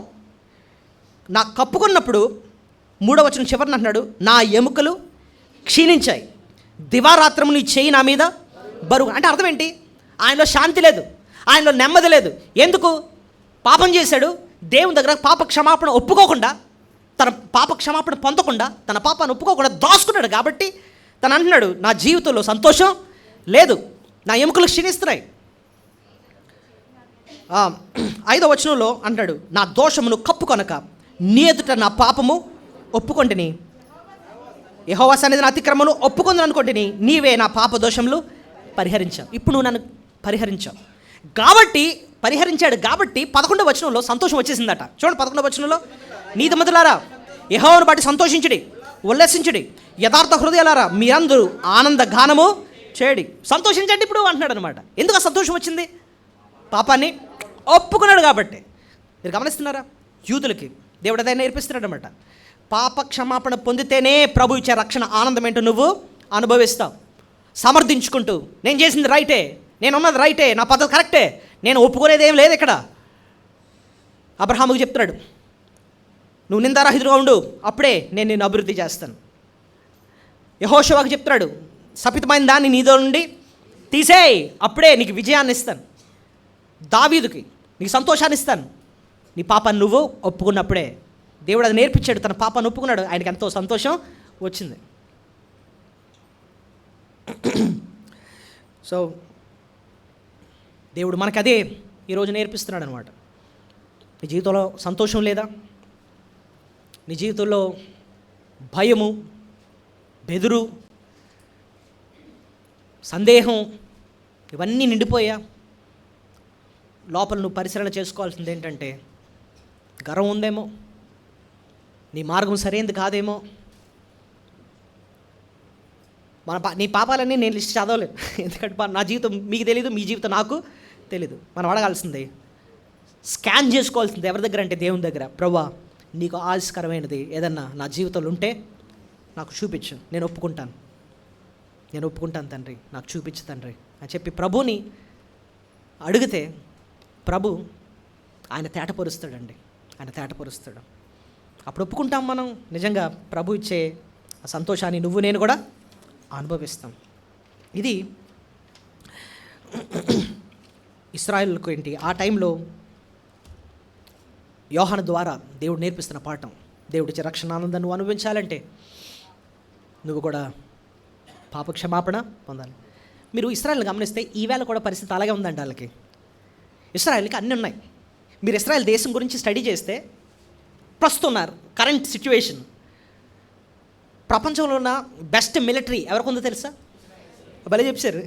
నా కప్పుకున్నప్పుడు 3వ వచనం చివరిని అంటున్నాడు, నా ఎముకలు క్షీణించాయి, దివారాత్రము నీ చెయ్యి నా మీద బరువు. అంటే అర్థం ఏంటి, ఆయనలో శాంతి లేదు, ఆయనలో నెమ్మది లేదు. ఎందుకు? పాపం చేశాడు, దేవుని దగ్గర పాప క్షమాపణ ఒప్పుకోకుండా, తన పాప క్షమాపణ పొందకుండా, తన పాపాన్ని ఒప్పుకోకుండా దాచుకున్నాడు. కాబట్టి తను అంటున్నాడు, నా జీవితంలో సంతోషం లేదు, నా ఎముకలు క్షీణిస్తున్నాయి. 5వ వచనంలో అంటాడు, నా దోషమును కప్పుకొనక నీ ఎదుట నా పాపము ఒప్పుకొంటిని. యెహోవా సన్నిధిని అతిక్రమను ఒప్పుకుందని అనుకోండిని, నీవే నా పాప దోషములు పరిహరించావు. ఇప్పుడు నువ్వు నన్ను పరిహరించావు కాబట్టి పరిహరించాడు కాబట్టి 11వ వచనంలో సంతోషం వచ్చేసిందట. చూడండి 11వ వచనంలో, నీతిమంతులారా యెహోవాను బట్టి సంతోషించుడి, ఉల్లసించుడి, యథార్థ హృదయాలారా మీరందరూ ఆనంద గానము చేయడి. సంతోషించండి ఇప్పుడు అంటున్నాడు అనమాట. ఎందుకు ఆ సంతోషం వచ్చింది? పాపాన్ని ఒప్పుకున్నాడు కాబట్టి. మీరు గమనిస్తున్నారా? యూదులకి దేవుడు అదే నేర్పిస్తున్నాడు అనమాట. పాప క్షమాపణ పొందితేనే ప్రభు ఇచ్చే రక్షణ ఆనందం ఏంటో నువ్వు అనుభవిస్తావు. సమర్థించుకుంటూ నేను చేసింది రైటే, నేను ఉన్నది రైటే, నా పద్ధతి కరెక్టే, నేను ఒప్పుకునేది ఏం లేదు ఇక్కడ. అబ్రహాముకు చెప్తున్నాడు, నువ్వు నిందారహితుడుగా ఉండు, అప్పుడే నేను నిన్ను అభివృద్ధి చేస్తాను. యెహోషువకు చెప్తున్నాడు, శపితమైన దాన్ని నీలో నుండి తీసేయి, అప్పుడే నీకు విజయాన్ని ఇస్తాను. దావీదుకి నీకు సంతోషాన్ని ఇస్తాను, నీ పాపాన్ని నువ్వు ఒప్పుకున్నప్పుడే. దేవుడు అది నేర్పించాడు, తన పాపాన్ని ఒప్పుకున్నాడు, ఆయనకి ఎంతో సంతోషం వచ్చింది. సో దేవుడు మనకు అదే ఈరోజు నేర్పిస్తున్నాడు అనమాట. నీ జీవితంలో సంతోషం లేదా? నీ జీవితంలో భయము, బెదురు, సందేహం ఇవన్నీ నిండిపోయా? లోపల నువ్వు పరిశీలన చేసుకోవాల్సింది ఏంటంటే, గర్వం ఉందేమో, నీ మార్గం సరైనది కాదేమో. నీ పాపాలన్నీ నేను లిస్ట్ చదవలేను, ఎందుకంటే నా జీవితం మీకు తెలీదు, మీ జీవితం నాకు తెలీదు. మనం అడగాల్సిందే, స్కాన్ చేసుకోవాల్సింది ఎవరి దగ్గర అంటే దేవుని దగ్గర. ప్రభువా, నీకు ఆశకరమైనది ఏదన్నా నా జీవితంలో ఉంటే నాకు చూపించు, నేను ఒప్పుకుంటాను తండ్రి, నాకు చూపించు తండ్రి అని చెప్పి ప్రభుని అడిగితే ప్రభు ఆయన తేటపరుస్తాడండి, ఆయన తేటపరుస్తాడు. అప్పుడు ఒప్పుకుంటాం మనం. నిజంగా ప్రభు ఇచ్చే ఆ సంతోషాన్ని నువ్వు నేను కూడా అనుభవిస్తాం. ఇది ఇశ్రాయేలుకు ఏంటి, ఆ టైంలో యోహాను ద్వారా దేవుడు నేర్పిస్తున్న పాఠం. దేవుడిచ్చే రక్షణ ఆనందం నువ్వు అనుభవించాలంటే నువ్వు కూడా పాప క్షమాపణ పొందాలి. మీరు ఇశ్రాయేల్ని గమనిస్తే ఈవేళ కూడా పరిస్థితి అలాగే ఉందండి. వాళ్ళకి, ఇశ్రాయేల్కి అన్నీ ఉన్నాయి. మీరు ఇశ్రాయేల్ దేశం గురించి స్టడీ చేస్తే ప్రస్తుతం కరెంట్ సిచ్యువేషన్, ప్రపంచంలో ఉన్న బెస్ట్ మిలిటరీ ఎవరికి ఉందో తెలుసా? భలే చెప్పారు,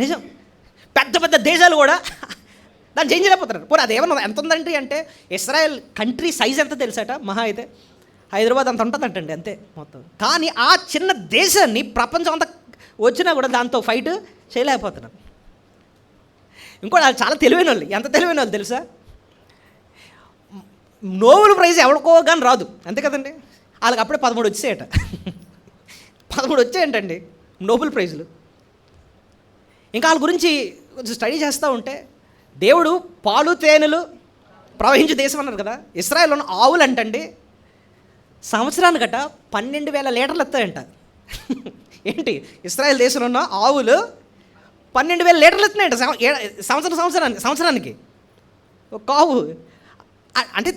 నిజం. పెద్ద పెద్ద దేశాలు కూడా దాన్ని చేంజ్ అయిపోతున్నారు. పోనీ అదేమన్నా ఎంత ఉందంటే అంటే ఇశ్రాయేల్ కంట్రీ సైజ్ ఎంత తెలుసాట? మహా అయితే హైదరాబాద్ అంత ఉంటుందంటండి, అంతే మొత్తం. కానీ ఆ చిన్న దేశాన్ని ప్రపంచం అంతా వచ్చినా కూడా దాంతో ఫైట్ చేయలేకపోతున్నారు. ఇంకోటి వాళ్ళు చాలా తెలివైన వాళ్ళు. ఎంత తెలివైన వాళ్ళు తెలుసా? నోబెల్ ప్రైజ్ ఎవరికో కానీ రాదు, అంతే కదండి. వాళ్ళకి అప్పుడే 13 వచ్చాయట. 13 వచ్చాయంటండి నోబెల్ ప్రైజులు. ఇంకా వాళ్ళ గురించి కొంచెం స్టడీ చేస్తూ ఉంటే, దేవుడు పాలు తేనెలు ప్రవహించే దేశం అన్నారు కదా. ఇశ్రాయేల్లో ఉన్న ఆవులు అంటండి సంవత్సరానికట 12,000 లీటర్లు ఎత్తాయంట. ఏంటి, ఇశ్రాయేల్ దేశంలో ఉన్న ఆవులు 12,000 లీటర్లు ఎత్తున్నాయంట సంవత్సరానికి ఒక ఆవు. అంటే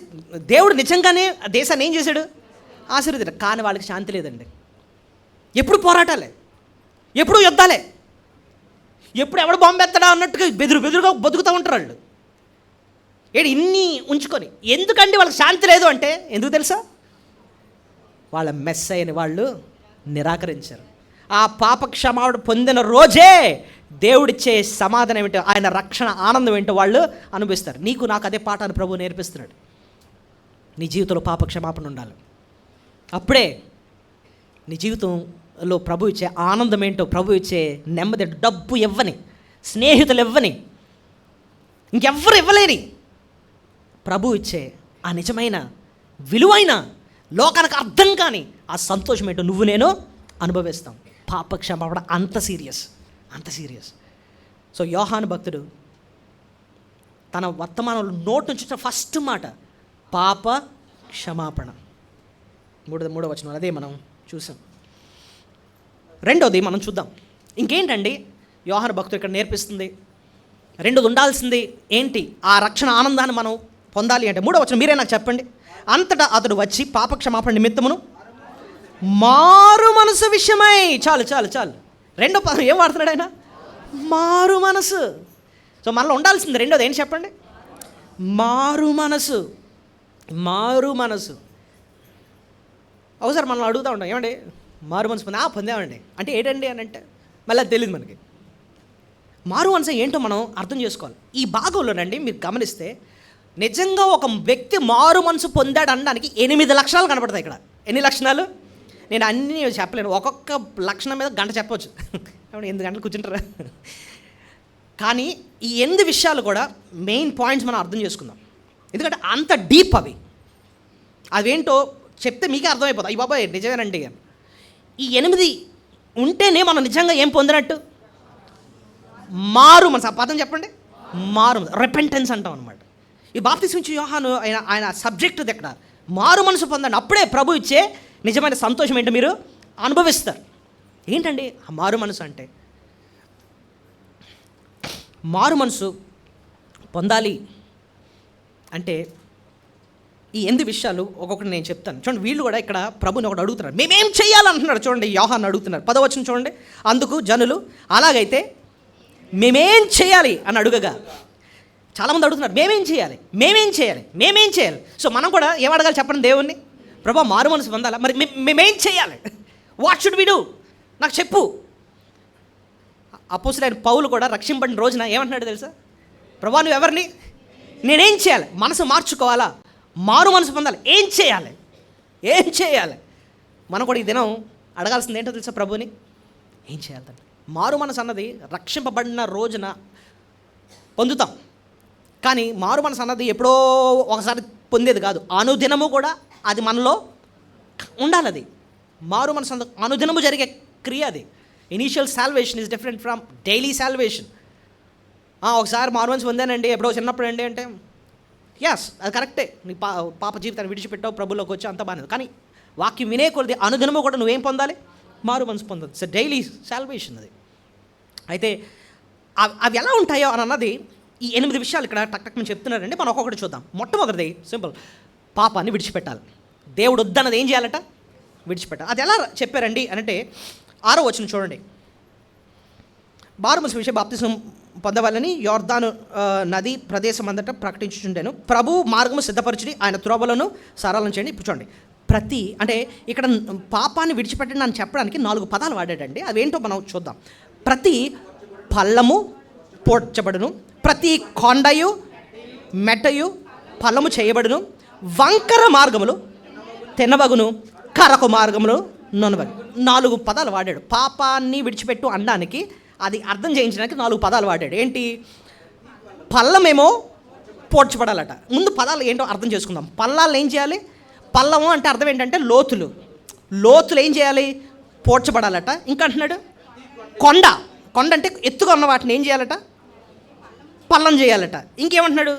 దేవుడు నిజంగానే దేశాన్ని ఏం చేశాడు? ఆశీర్వదించాడు. కానీ వాళ్ళకి శాంతి లేదండి. ఎప్పుడు పోరాటాలే, ఎప్పుడు యుద్ధాలే, ఎప్పుడు ఎవడు బాంబెత్తడా అన్నట్టుగా బెదురుగా బతుకుతూ ఉంటారు వాళ్ళు. ఇన్ని ఉంచుకొని. ఎందుకండి వాళ్ళకి శాంతి లేదు అంటే ఎందుకు తెలుసా? వాళ్ళ మెస్సయ్యని వాళ్ళు నిరాకరించారు. ఆ పాప క్షమాపణ పొందిన రోజే దేవుడిచ్చే సమాధానం ఏంటో, ఆయన రక్షణ ఆనందం ఏంటో వాళ్ళు అనుభవిస్తారు. నీకు నాకు అదే పాఠాన్ని ప్రభు నేర్పిస్తున్నాడు. నీ జీవితంలో పాప క్షమాపణ ఉండాలి. అప్పుడే నీ జీవితంలో ప్రభు ఇచ్చే ఆనందం ఏంటో, ప్రభు ఇచ్చే నెమ్మది, డబ్బు ఇవ్వని, స్నేహితులు ఇవ్వని, ఇంకెవ్వరు ఇవ్వలేని ప్రభు ఇచ్చే ఆ నిజమైన విలువైన లోకానికి అర్థం కాని ఆ సంతోషం ఏంటో నువ్వు నేను అనుభవిస్తాం. పాప క్షమాపణ అంత సీరియస్. సో యోహాను భక్తుడు తన వర్తమానంలో నోటి నుంచి ఫస్ట్ మాట పాప క్షమాపణ. మూడో వచనం అదే మనం చూసాం. రెండోది మనం చూద్దాం. ఇంకేంటండి యోహాను భక్తుడు ఇక్కడ నేర్పిస్తుంది? రెండోది ఉండాల్సింది ఏంటి? ఆ రక్షణ ఆనందాన్ని మనం పొందాలి అంటే మూడో వచనం మీరే నాకు చెప్పండి. అంతటా అతడు వచ్చి పాప క్షమాపణ నిమిత్తమును మారు మనసు విషయమై. చాలు రెండో పదం ఏం వాడుతున్నాడు ఆయన? మారు మనసు. సో మనలో ఉండాల్సింది రెండోది ఏంటి చెప్పండి? మారు మనసు. ఒకసారి మనం అడుగుతూ ఉంటాం, ఏమండి మారు మనసు పొందామండి అంటే ఏంటండి అని అంటే మళ్ళీ అది తెలియదు మనకి. మారు మనసు ఏంటో మనం అర్థం చేసుకోవాలి. ఈ భాగంలోనండి మీరు గమనిస్తే నిజంగా ఒక వ్యక్తి మారు మనసు పొందాడు అనడానికి 8 లక్షణాలు కనపడతాయి ఇక్కడ. ఎన్ని లక్షణాలు? నేను అన్నీ చెప్పలేను, ఒక్కొక్క లక్షణం మీద గంట చెప్పవచ్చు. 8 గంటలు కూర్చుంటారా? కానీ ఈ 8 విషయాలు కూడా మెయిన్ పాయింట్స్ మనం అర్థం చేసుకుందాం, ఎందుకంటే అంత డీప్ అవేంటో చెప్తే మీకే అర్థమైపోతుంది. అయ్యి బాబాయ్ నిజమేనండి. ఈ 8 ఉంటేనే మనం నిజంగా ఏం పొందినట్టు? మారు మనసు. ఆ పదం చెప్పండి, మారు మనసు, రెపెంటెన్స్ అంటాం అనమాట. ఈ బాప్తిస్మం ఇచ్చే యోహాను ఆయన సబ్జెక్ట్ ఎక్కడ? మారు మనసు పొందండి, అప్పుడే ప్రభు ఇచ్చే నిజమైన సంతోషం ఏంటో మీరు అనుభవిస్తారు. ఏంటండి ఆ మారు మనసు అంటే? మారు మనసు పొందాలి అంటే ఈ 8 విషయాలు ఒక్కొక్కటి నేను చెప్తాను. చూడండి, వీళ్ళు కూడా ఇక్కడ ప్రభుని ఒకటి అడుగుతున్నారు, మేమేం చేయాలంటున్నారు. చూడండి, యోహాను అడుగుతున్నారు. 10వ వచనం చూడండి. అందుకు జనులు, అలాగైతే మేమేం చేయాలి అని అడుగగా, చాలామంది అడుగుతున్నారు మేమేం చేయాలి, మేమేం చేయాలి, మేమేం చేయాలి. సో మనం కూడా ఏం అడగాలి చెప్పండి దేవుణ్ణి? ప్రభా మారు మనసు పొందాలా, మరి మేమేం చేయాలి? What should we do? నాకు చెప్పు. అపోస్తలుడైన పౌలు కూడా రక్షింపబడిన రోజున ఏమంటున్నాడు తెలుసా? ప్రభా నువ్వు ఎవరిని? నేనేం చేయాలి? మనసు మార్చుకోవాలా, మారు మనసు పొందాలి, ఏం చేయాలి? ఏం చేయాలి? మనం కూడా ఈ దినం అడగాల్సింది ఏంటో తెలుసా ప్రభుని? ఏం చేయాలి? మారు మనసు అన్నది రక్షింపబడిన రోజున పొందుతాం, కానీ మారు మనసు అన్నది ఎప్పుడో ఒకసారి పొందేది కాదు. అనుదినము కూడా అది మనలో ఉండాలి. అది మారు మనసు అన్నది అనుదినము జరిగే క్రియ. అది initial salvation is different from daily salvation. ఒకసారి మారు మనసు పొందానండి ఎప్పుడో చిన్నప్పుడు అండి అంటే ఎస్ అది కరెక్టే, నీ పాప జీవితాన్ని విడిచిపెట్టావు, ప్రభులోకి వచ్చి అంత బాగానే. కానీ వాక్యం వినే కొద్ది అనుదినము కూడా నువ్వేం పొందాలి? మారు మనసు పొందాలి. ఇట్స్ డైలీ సాల్వేషన్ అది. అయితే అవి ఎలా ఉంటాయో అని అన్నది ఈ 8 విషయాలు ఇక్కడ టక్ టక్ చెప్తున్నారండి. మనం ఒక్కొక్కటి చూద్దాం. మొట్టమొదటిది సింపుల్, పాపాన్ని విడిచిపెట్టాలి. దేవుడు వద్దన్నది ఏం చేయాలట? విడిచిపెట్టాలి. అది ఎలా చెప్పారండి అని అంటే 6వ వచనం చూడండి. మారు మనసు విషయం బాప్తిసం పొందవాలని యోర్దాను నది ప్రదేశం అంతటా ప్రకటించుచుండెను. ప్రభు మార్గము సిద్ధపరచుడి, ఆయన త్రోవలను సరళం చేయండి. ఇప్పుడు చూడండి, ప్రతి అంటే ఇక్కడ పాపాన్ని విడిచిపెట్టండి అని చెప్పడానికి 4 పదాలు వాడాడండి. అవేంటో మనం చూద్దాం. ప్రతి పల్లము పోడ్చబడును, ప్రతి కొండయు మెట్టయు పల్లము చేయబడును, వంకర మార్గములు తెనవగును, కరకు మార్గములు నొనవగు. 4 పదాలు వాడాడు. పాపాన్ని విడిచిపెట్టు అనడానికి, అది అర్థం చేయించడానికి 4 పదాలు వాడాడు. ఏంటి? పల్లమేమో పోడ్చబడాలట. ముందు పదాలు ఏంటో అర్థం చేసుకుందాం. పల్లాలు ఏం చేయాలి? పల్లము అంటే అర్థం ఏంటంటే లోతులు. లోతులు ఏం చేయాలి? పోడ్చబడాలట. ఇంకా అంటున్నాడు కొండ. కొండ అంటే ఎత్తుగా ఉన్న వాటిని ఏం చేయాలట? పల్లం చేయాలట. ఇంకేమంటున్నాడు?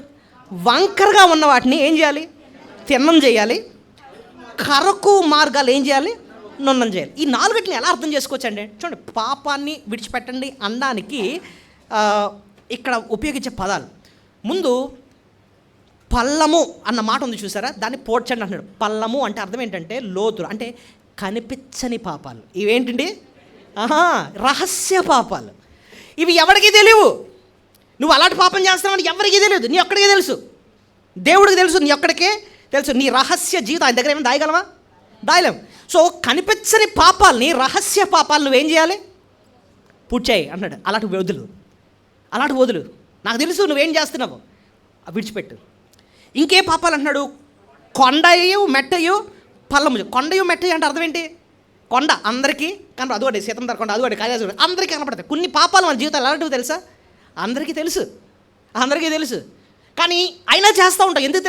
వంకరగా ఉన్న వాటిని ఏం చేయాలి? తిన్నం చేయాలి. కరకు మార్గాలు ఏం చేయాలి? నున్నం చేయాలి. ఈ 4 ఎలా అర్థం చేసుకోవచ్చండి? చూడండి, పాపాన్ని విడిచిపెట్టండి అనడానికి ఇక్కడ ఉపయోగించే పదాలు. ముందు పల్లము అన్న మాట ఉంది చూసారా, దాన్ని పోడ్చండి అంటున్నాడు. పల్లము అంటే అర్థం ఏంటంటే లోతులు, అంటే కనిపించని పాపాలు. ఇవేంటండి? రహస్య పాపాలు. ఇవి ఎవరికి తెలియవు. నువ్వు అలాంటి పాపం చేస్తావని ఎవరికీ తెలియదు, నీ ఒక్కడికే తెలుసు. దేవుడికి తెలుసు, నీ ఒక్కడికే తెలుసు. నీ రహస్య జీవితం ఆయన దగ్గర ఏమైనా దాయగలవా? దాయలేం. సో కనిపించని పాపాలని, రహస్య పాపాలు నువ్వేం చేయాలి? పూడ్చేయి అన్నాడు. అలాంటి వదులు. నాకు తెలుసు నువ్వేం చేస్తున్నావు, విడిచిపెట్టు. ఇంకే పాపాలు అంటున్నాడు? కొండయు మెట్టయు పల్లము. కొండయు మెట్టయు అంటే అర్థం ఏంటి? కొండ అందరికీ కనపడదు. అదిగోండి సీతంధర కొండ, అదిగోండి కైలాస, అందరికీ కనపడతాయి. కొన్ని పాపాలు మన జీవితాలు ఎలాంటివి తెలుసా? అందరికీ తెలుసు. కానీ అయినా చేస్తూ ఉంటాం. ఎందుకు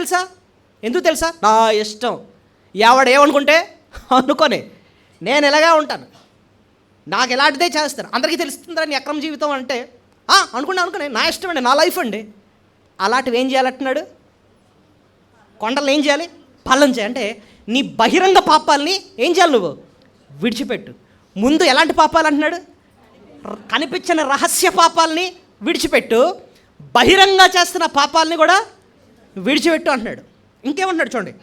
తెలుసా? నా ఇష్టం, ఎవడేమనుకుంటే అనుకోని, నేను ఎలాగా ఉంటాను, నాకు ఎలాంటిదే చేస్తాను, అందరికీ తెలుస్తుందా నీ అక్రమ జీవితం అంటే అనుకునే నా ఇష్టం అండి, నా లైఫ్ అండి. అలాంటివి ఏం చేయాలంటున్నాడు? కొండలు ఏం చేయాలి? పల్లం చేయాలి. అంటే నీ బహిరంగ పాపాలని ఏం చేయాలి? నువ్వు విడిచిపెట్టు. ముందు ఎలాంటి పాపాలు అంటున్నాడు? కనిపించిన రహస్య పాపాలని విడిచిపెట్టు, బహిరంగ చేస్తున్న పాపాలని కూడా విడిచిపెట్టు అంటున్నాడు. ఇంకేమంటున్నాడు చూడండి,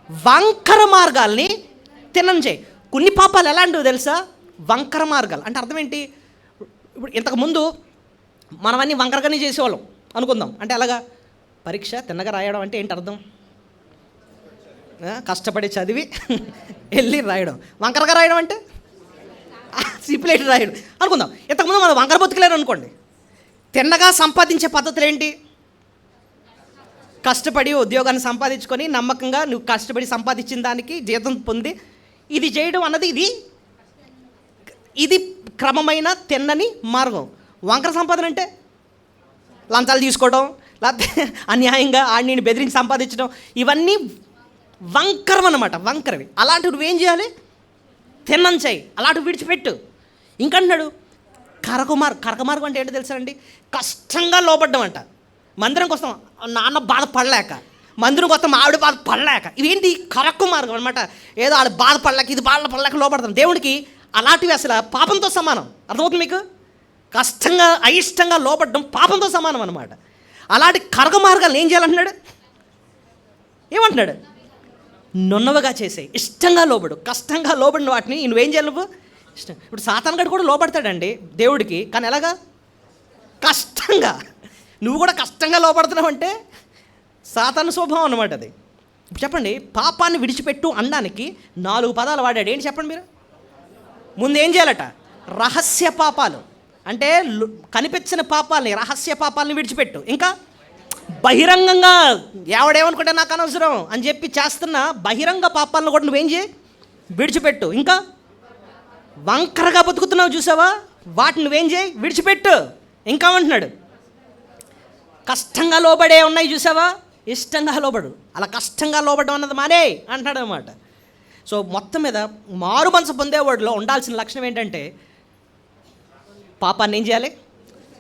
వంకర మార్గాల్ని తిన్నం చేయి. కొన్ని పాపాలు ఎలాంటివి తెలుసా? వంకర మార్గాలు అంటే అర్థం ఏంటి? ఇప్పుడు ఇంతకుముందు మనమన్నీ వంకరగానే చేసేవాళ్ళం అనుకుందాం. అంటే అలాగా పరీక్ష తిన్నగా రాయడం అంటే ఏంటి అర్థం? కష్టపడి చదివి వెళ్ళి రాయడం. వంకరగా రాయడం అంటే సిప్లేట్ రాయడం అనుకుందాం. ఇంతకుముందు మనం వంకర బతుకులేరు అనుకోండి. తిన్నగా సంపాదించే పద్ధతులు ఏంటి? కష్టపడి ఉద్యోగాన్ని సంపాదించుకొని నమ్మకంగా నువ్వు కష్టపడి సంపాదించిన దానికి జీతం పొంది ఇది చేయడం అన్నది ఇది క్రమమైన తిన్నని మార్గం. వంకర సంపాదన అంటే లంచాలు తీసుకోవడం, లేకపోతే అన్యాయంగా ఆడిని బెదిరించి సంపాదించడం, ఇవన్నీ వంకరం అన్నమాట, వంకరవి. అలాంటివి నువ్వేం చేయాలి? తిన్నం చేయి, అలాంటివి విడిచిపెట్టు. ఇంకంటున్నాడు కరకమార్గం అంటే ఏంటో తెలుసానండి? కష్టంగా లోపడ్డం అంట. మందిరంకి వస్తాం నాన్న బాధపడలేక, మందిరంకి వస్తాం ఆవిడ బాధపడలేక, ఇవేంటి కరక్కు మార్గం అనమాట. ఏదో ఆవిడ బాధపడలేక ఇది బాధపడలేక లోపడతాం. దేవుడికి అలాంటివి అసలు పాపంతో సమానం. అర్థమవుతుంది మీకు? కష్టంగా అయిష్టంగా లోపడడం పాపంతో సమానం అనమాట. అలాంటి కరగ మార్గాలను ఏం చేయాలంటున్నాడు? ఏమంటున్నాడు? నున్నవగా చేసే, ఇష్టంగా లోబడు. కష్టంగా లోబడిన వాటిని నువ్వేం చేయాలి? నువ్వు ఇష్టం. ఇప్పుడు సాతాను గడు కూడా లోపడతాడండి దేవుడికి, కానీ ఎలాగా? కష్టంగా. నువ్వు కూడా కష్టంగా లోపడుతున్నావు అంటే సాతాను స్వభావం అన్నమాట అది. ఇప్పుడు చెప్పండి, పాపాన్ని విడిచిపెట్టు అనడానికి 4 పదాలు వాడాడు. ఏంటి చెప్పండి మీరు? ముందు ఏం చేయాలట? రహస్య పాపాలు అంటే కనిపించిన పాపాలని, రహస్య పాపాలని విడిచిపెట్టు. ఇంకా బహిరంగంగా ఎవడేమనుకుంటే నాకు అనవసరం అని చెప్పి చేస్తున్న బహిరంగ పాపాలను కూడా నువ్వేం చేయి? విడిచిపెట్టు. ఇంకా వంకరగా బతుకుతున్నావు చూసావా, వాటిని నువ్వేం చేయి? విడిచిపెట్టు. ఇంకా అంటున్నాడు, కష్టంగా లోబడే ఉన్నాయి చూసావా, ఇష్టంగా లోబడు. అలా కష్టంగా లోబడడం అన్నది మానే అంటాడు అనమాట. సో మొత్తం మీద మారు మనసు పొందేవాడిలో ఉండాల్సిన లక్షణం ఏంటంటే పాపాన్ని ఏం చేయాలి?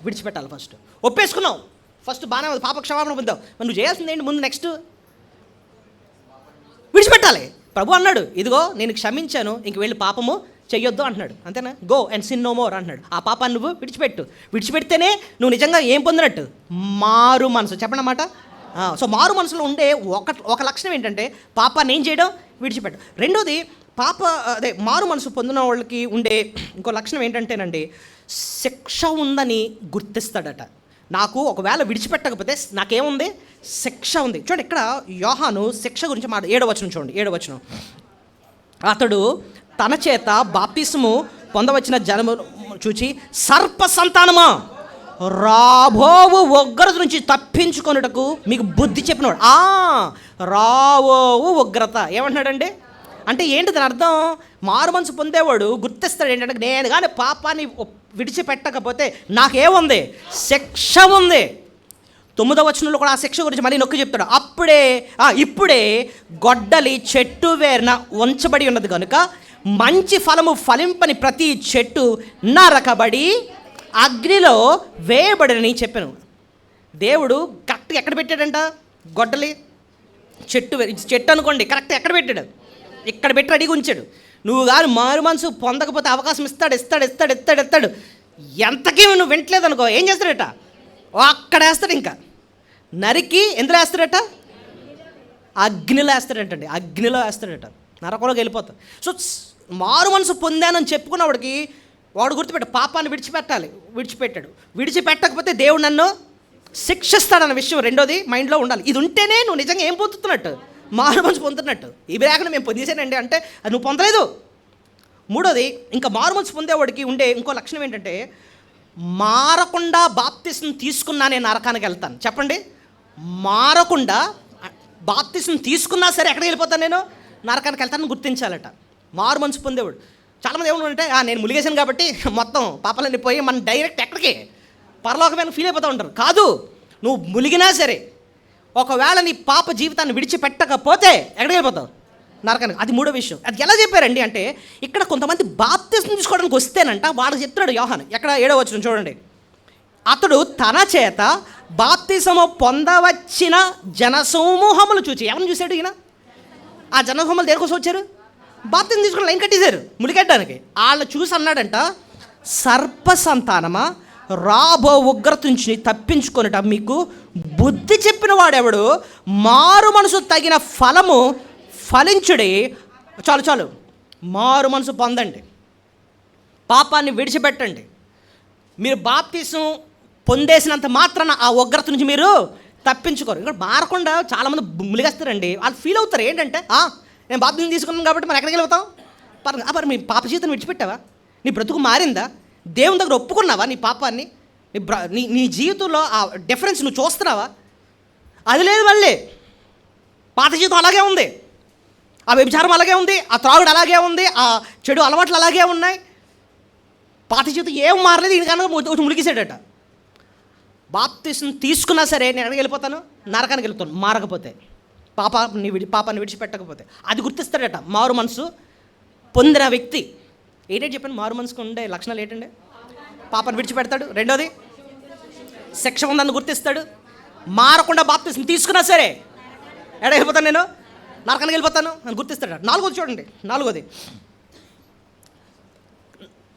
విడిచిపెట్టాలి. ఫస్ట్ ఒప్పేసుకున్నావు, ఫస్ట్ బాగానే ఉంది, పాప క్షమాపణ పొందావు, మరి నువ్వు చేయాల్సింది ఏంటి? ముందు నెక్స్ట్ విడిచిపెట్టాలి. ప్రభు అన్నాడు, ఇదిగో నేను క్షమించాను, ఇంక వెళ్ళి పాపము చెయ్యొద్దు అంటున్నాడు. అంతేనా? Go and sin no more అంటున్నాడు. ఆ పాపాన్ని నువ్వు విడిచిపెడితేనే నువ్వు నిజంగా ఏం పొందినట్టు? మారు మనసు. చెప్పండన్నమాట. సో మారు మనసులో ఉండే ఒక లక్షణం ఏంటంటే పాపాన్ని ఏం చేయడం? విడిచిపెట్టు. రెండోది మారు మనసు పొందిన వాళ్ళకి ఉండే ఇంకో లక్షణం ఏంటంటేనండి, శిక్ష ఉందని గుర్తిస్తాడట. నాకు ఒకవేళ విడిచిపెట్టకపోతే నాకేముంది? శిక్ష ఉంది. చూడండి, ఇక్కడ యోహాను శిక్ష గురించి 7వ వచనం చూడండి. 7వ వచనం, అతడు తన చేత బాప్తిస్ము పొందవచ్చిన జనము చూచి సర్ప సంతానమా, రాబోవు ఉగ్రత నుంచి తప్పించుకొనుటకు మీకు బుద్ధి చెప్పినాడు. రాబోవు ఉగ్రత ఏమంటున్నాడండి? అంటే ఏంటి దాని అర్థం? మారు మనసు పొందేవాడు గుర్తిస్తాడు ఏంటంటే, నేను కానీ పాపాన్ని విడిచిపెట్టకపోతే నాకేముంది? శిక్ష ఉంది. 9వ వచనంలో కూడా ఆ శిక్ష గురించి మళ్ళీ నొక్కి చెప్తాడు. ఇప్పుడే గొడ్డలి చెట్టు వేరున ఉంచబడి ఉన్నది కనుక మంచి ఫలము ఫలింపని ప్రతి చెట్టు నరకబడి అగ్నిలో వేయబడని చెప్పాను. దేవుడు కరెక్ట్గా ఎక్కడ పెట్టాడంట? గొడ్డలి చెట్టు అనుకోండి, కరెక్ట్ ఎక్కడ పెట్టాడు? ఇక్కడ పెట్టి రెడీగా ఉంచాడు. నువ్వు కానీ మారు మనసు పొందకపోతే అవకాశం ఇస్తాడు. ఎంతకీ నువ్వు వింటలేదు అనుకో, ఏం చేస్తాడట? అక్కడ వేస్తాడు. ఇంకా నరికి ఎందులో వేస్తాడట? అగ్నిలో వేస్తాడటండి. అగ్నిలో వేస్తాడట, నరకంలోకి వెళ్ళిపోతాడు. సో మారు మనసు పొందానని చెప్పుకున్నవాడికి వాడు గుర్తుపెట్ట, పాపాన్ని విడిచిపెట్టాడు. విడిచిపెట్టకపోతే దేవుడు నన్ను శిక్షిస్తాడన్న విషయం రెండోది మైండ్లో ఉండాలి. ఇది ఉంటేనే నువ్వు నిజంగా ఏం పొందుతున్నట్టు? మారు మనసు పొందుతున్నట్టు. ఇవి లేకుండా మేము పొందేసానండి అంటే అది నువ్వు పొందలేదు. మూడోది, ఇంకా మారు మనసు పొందేవాడికి ఉండే ఇంకో లక్షణం ఏంటంటే, మారకుండా బాప్తిస్మం తీసుకున్నా నేను నరకానికి వెళ్తాను. చెప్పండి, మారకుండా బాప్తిస్మం తీసుకున్నా సరే ఎక్కడికి వెళ్ళిపోతాను? నేను నరకానికి వెళ్తానని గుర్తించాలట మారు మనసు పొందేవాడు. చాలామంది ఏమన్నా నేను ములిగేశాను కాబట్టి మొత్తం పాపాలన్నీ పోయి మనం డైరెక్ట్ ఎక్కడికి? పరలోకమైన ఫీల్ అయిపోతూ ఉంటారు. కాదు, నువ్వు ములిగినా సరే ఒకవేళ నీ పాప జీవితాన్ని విడిచిపెట్టకపోతే ఎక్కడికి వెళ్ళిపోతావు? నరకానికి. అది మూడో విషయం. అది ఎలా చెప్పారండి అంటే, ఇక్కడ కొంతమంది బాప్తిస్మం తీసుకోవడానికి వస్తేనంట వాడికి చెప్తున్నాడు యోహాను. ఎక్కడ 7వ వచనం చూడండి, అతడు తన చేత బాప్తిస్మము పొందవచ్చిన జనసమూహములు చూచి. ఎవరిని చూశాడు ఈయన? ఆ జనసమూహములు దేనికోసం వచ్చారు? బాప్తిస్మం తీసుకుని లైన్ కట్టేశారు ములికెట్టడానికి. వాళ్ళు చూసి అన్నాడంట, సర్ప సంతానమా, రాబో ఉగ్రత నుంచి తప్పించుకొనుట మీకు బుద్ధి చెప్పిన వాడెవడు? మారు మనసు తగిన ఫలము ఫలించుడి. చాలు, మారు మనసు పొందండి, పాపాన్ని విడిచిపెట్టండి. మీరు బాప్తిస్మం పొందేసినంత మాత్రాన ఆ ఉగ్రత నుంచి మీరు తప్పించుకోరు. ఇక్కడ మారకుండా చాలామంది ములిగేస్తారండి. వాళ్ళు ఫీల్ అవుతారు ఏంటంటే, నేను బాప్తిస్మం తీసుకున్నాను కాబట్టి మనం ఎక్కడికి వెళ్తాం? మరి మీ పాప జీవితాన్ని విడిచిపెట్టావా? నీ బ్రతుకు మారిందా? దేవుని దగ్గర ఒప్పుకున్నావా నీ పాపాన్ని? నీ జీవితంలో ఆ డిఫరెన్స్ నువ్వు చూస్తున్నావా? అది లేదు. మళ్ళీ పాత జీవితం అలాగే ఉంది, ఆ వ్యభిచారం అలాగే ఉంది, ఆ త్రాగుడు అలాగే ఉంది, ఆ చెడు అలవాట్లు అలాగే ఉన్నాయి. పాత జీవితం ఏం మారలేదు. ఈయన కనుక ములిగిసాడట. బాప్తిస్మం తీసుకున్నా సరే నేను ఎక్కడికి వెళ్ళిపోతాను? నరకానికి వెళ్తాను. మారకపోతే, పాపాన్ని విడిచిపెట్టకపోతే. అది గుర్తిస్తాడట మారు మనసు పొందిన వ్యక్తి. ఏంటంటే చెప్పాను, మారు మనసుకు ఉండే లక్షణాలు ఏంటండి? పాపాన్ని విడిచిపెడతాడు, రెండోది శిక్ష ఉందని గుర్తిస్తాడు, మారకుండా బాప్తిస్మం తీసుకున్నా సరే ఎక్కడ వెళ్ళిపోతాను? నేను నరకానికి వెళ్ళిపోతాను అని గుర్తిస్తాడు. నాలుగోది చూడండి, నాలుగోది,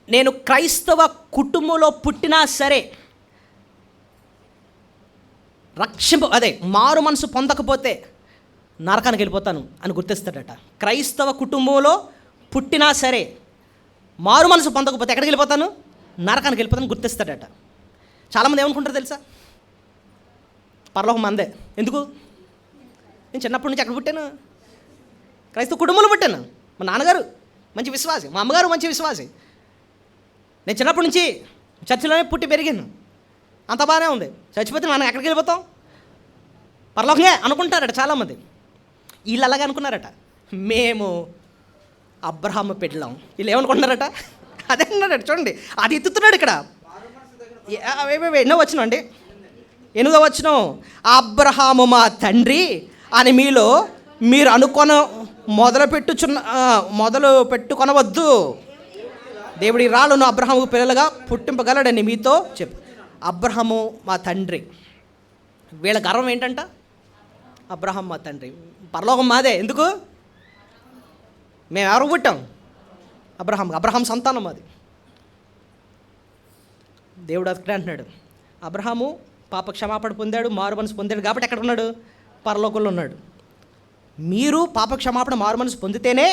నేను క్రైస్తవ కుటుంబంలో పుట్టినా సరే మారు మనసు పొందకపోతే నరకానికి వెళ్ళిపోతాను అని గుర్తిస్తాడట. క్రైస్తవ కుటుంబంలో పుట్టినా సరే మారు మనసు పొందకపోతే ఎక్కడికి వెళ్ళిపోతాను? నరకానికి వెళ్ళిపోతాను గుర్తిస్తాడట. చాలామంది ఏమనుకుంటారు తెలుసా? పరలోకం మందే. ఎందుకు? నేను చిన్నప్పటి నుంచి ఎక్కడ పుట్టాను? క్రైస్తవ కుటుంబంలో పుట్టాను. మా నాన్నగారు మంచి విశ్వాసి, మా అమ్మగారు మంచి విశ్వాసి. నేను చిన్నప్పటి నుంచి చర్చిలోనే పుట్టి పెరిగాను. అంత బాగానే ఉంది. చచ్చిపోతే మనం ఎక్కడికి వెళ్ళిపోతాం? పరలోకంగా అనుకుంటారట చాలామంది. వీళ్ళు అలాగే అనుకున్నారట, మేము అబ్రహాము పెళ్ళాం. వీళ్ళు ఏమనుకుంటున్నారట? అదే అన్నారట. చూడండి, అది ఎత్తుతున్నాడు ఇక్కడ. ఎన్నో వచ్చిన అండి, 8వ వచనం, అబ్రహాము మా తండ్రి అని మీలో మీరు మొదలు పెట్టుకొనవద్దు. దేవుడి రాళ్ళను అబ్రహాముకు పిల్లలుగా పుట్టింపగలడని మీతో చెప్పు. అబ్రహాము మా తండ్రి. వీళ్ళ గర్వం ఏంటంట? అబ్రహాం మా తండ్రి, పరలోకం మాదే. ఎందుకు? మేము ఎవరు పుట్టాం? అబ్రహాం సంతానం మాది. దేవుడు అక్కడే అంటున్నాడు, అబ్రహాము పాప క్షమాపణ పొందాడు, మారు మనసు పొందాడు కాబట్టి ఎక్కడ ఉన్నాడు? పరలోకంలో ఉన్నాడు. మీరు పాప క్షమాపణ మారు మనసు పొందితేనే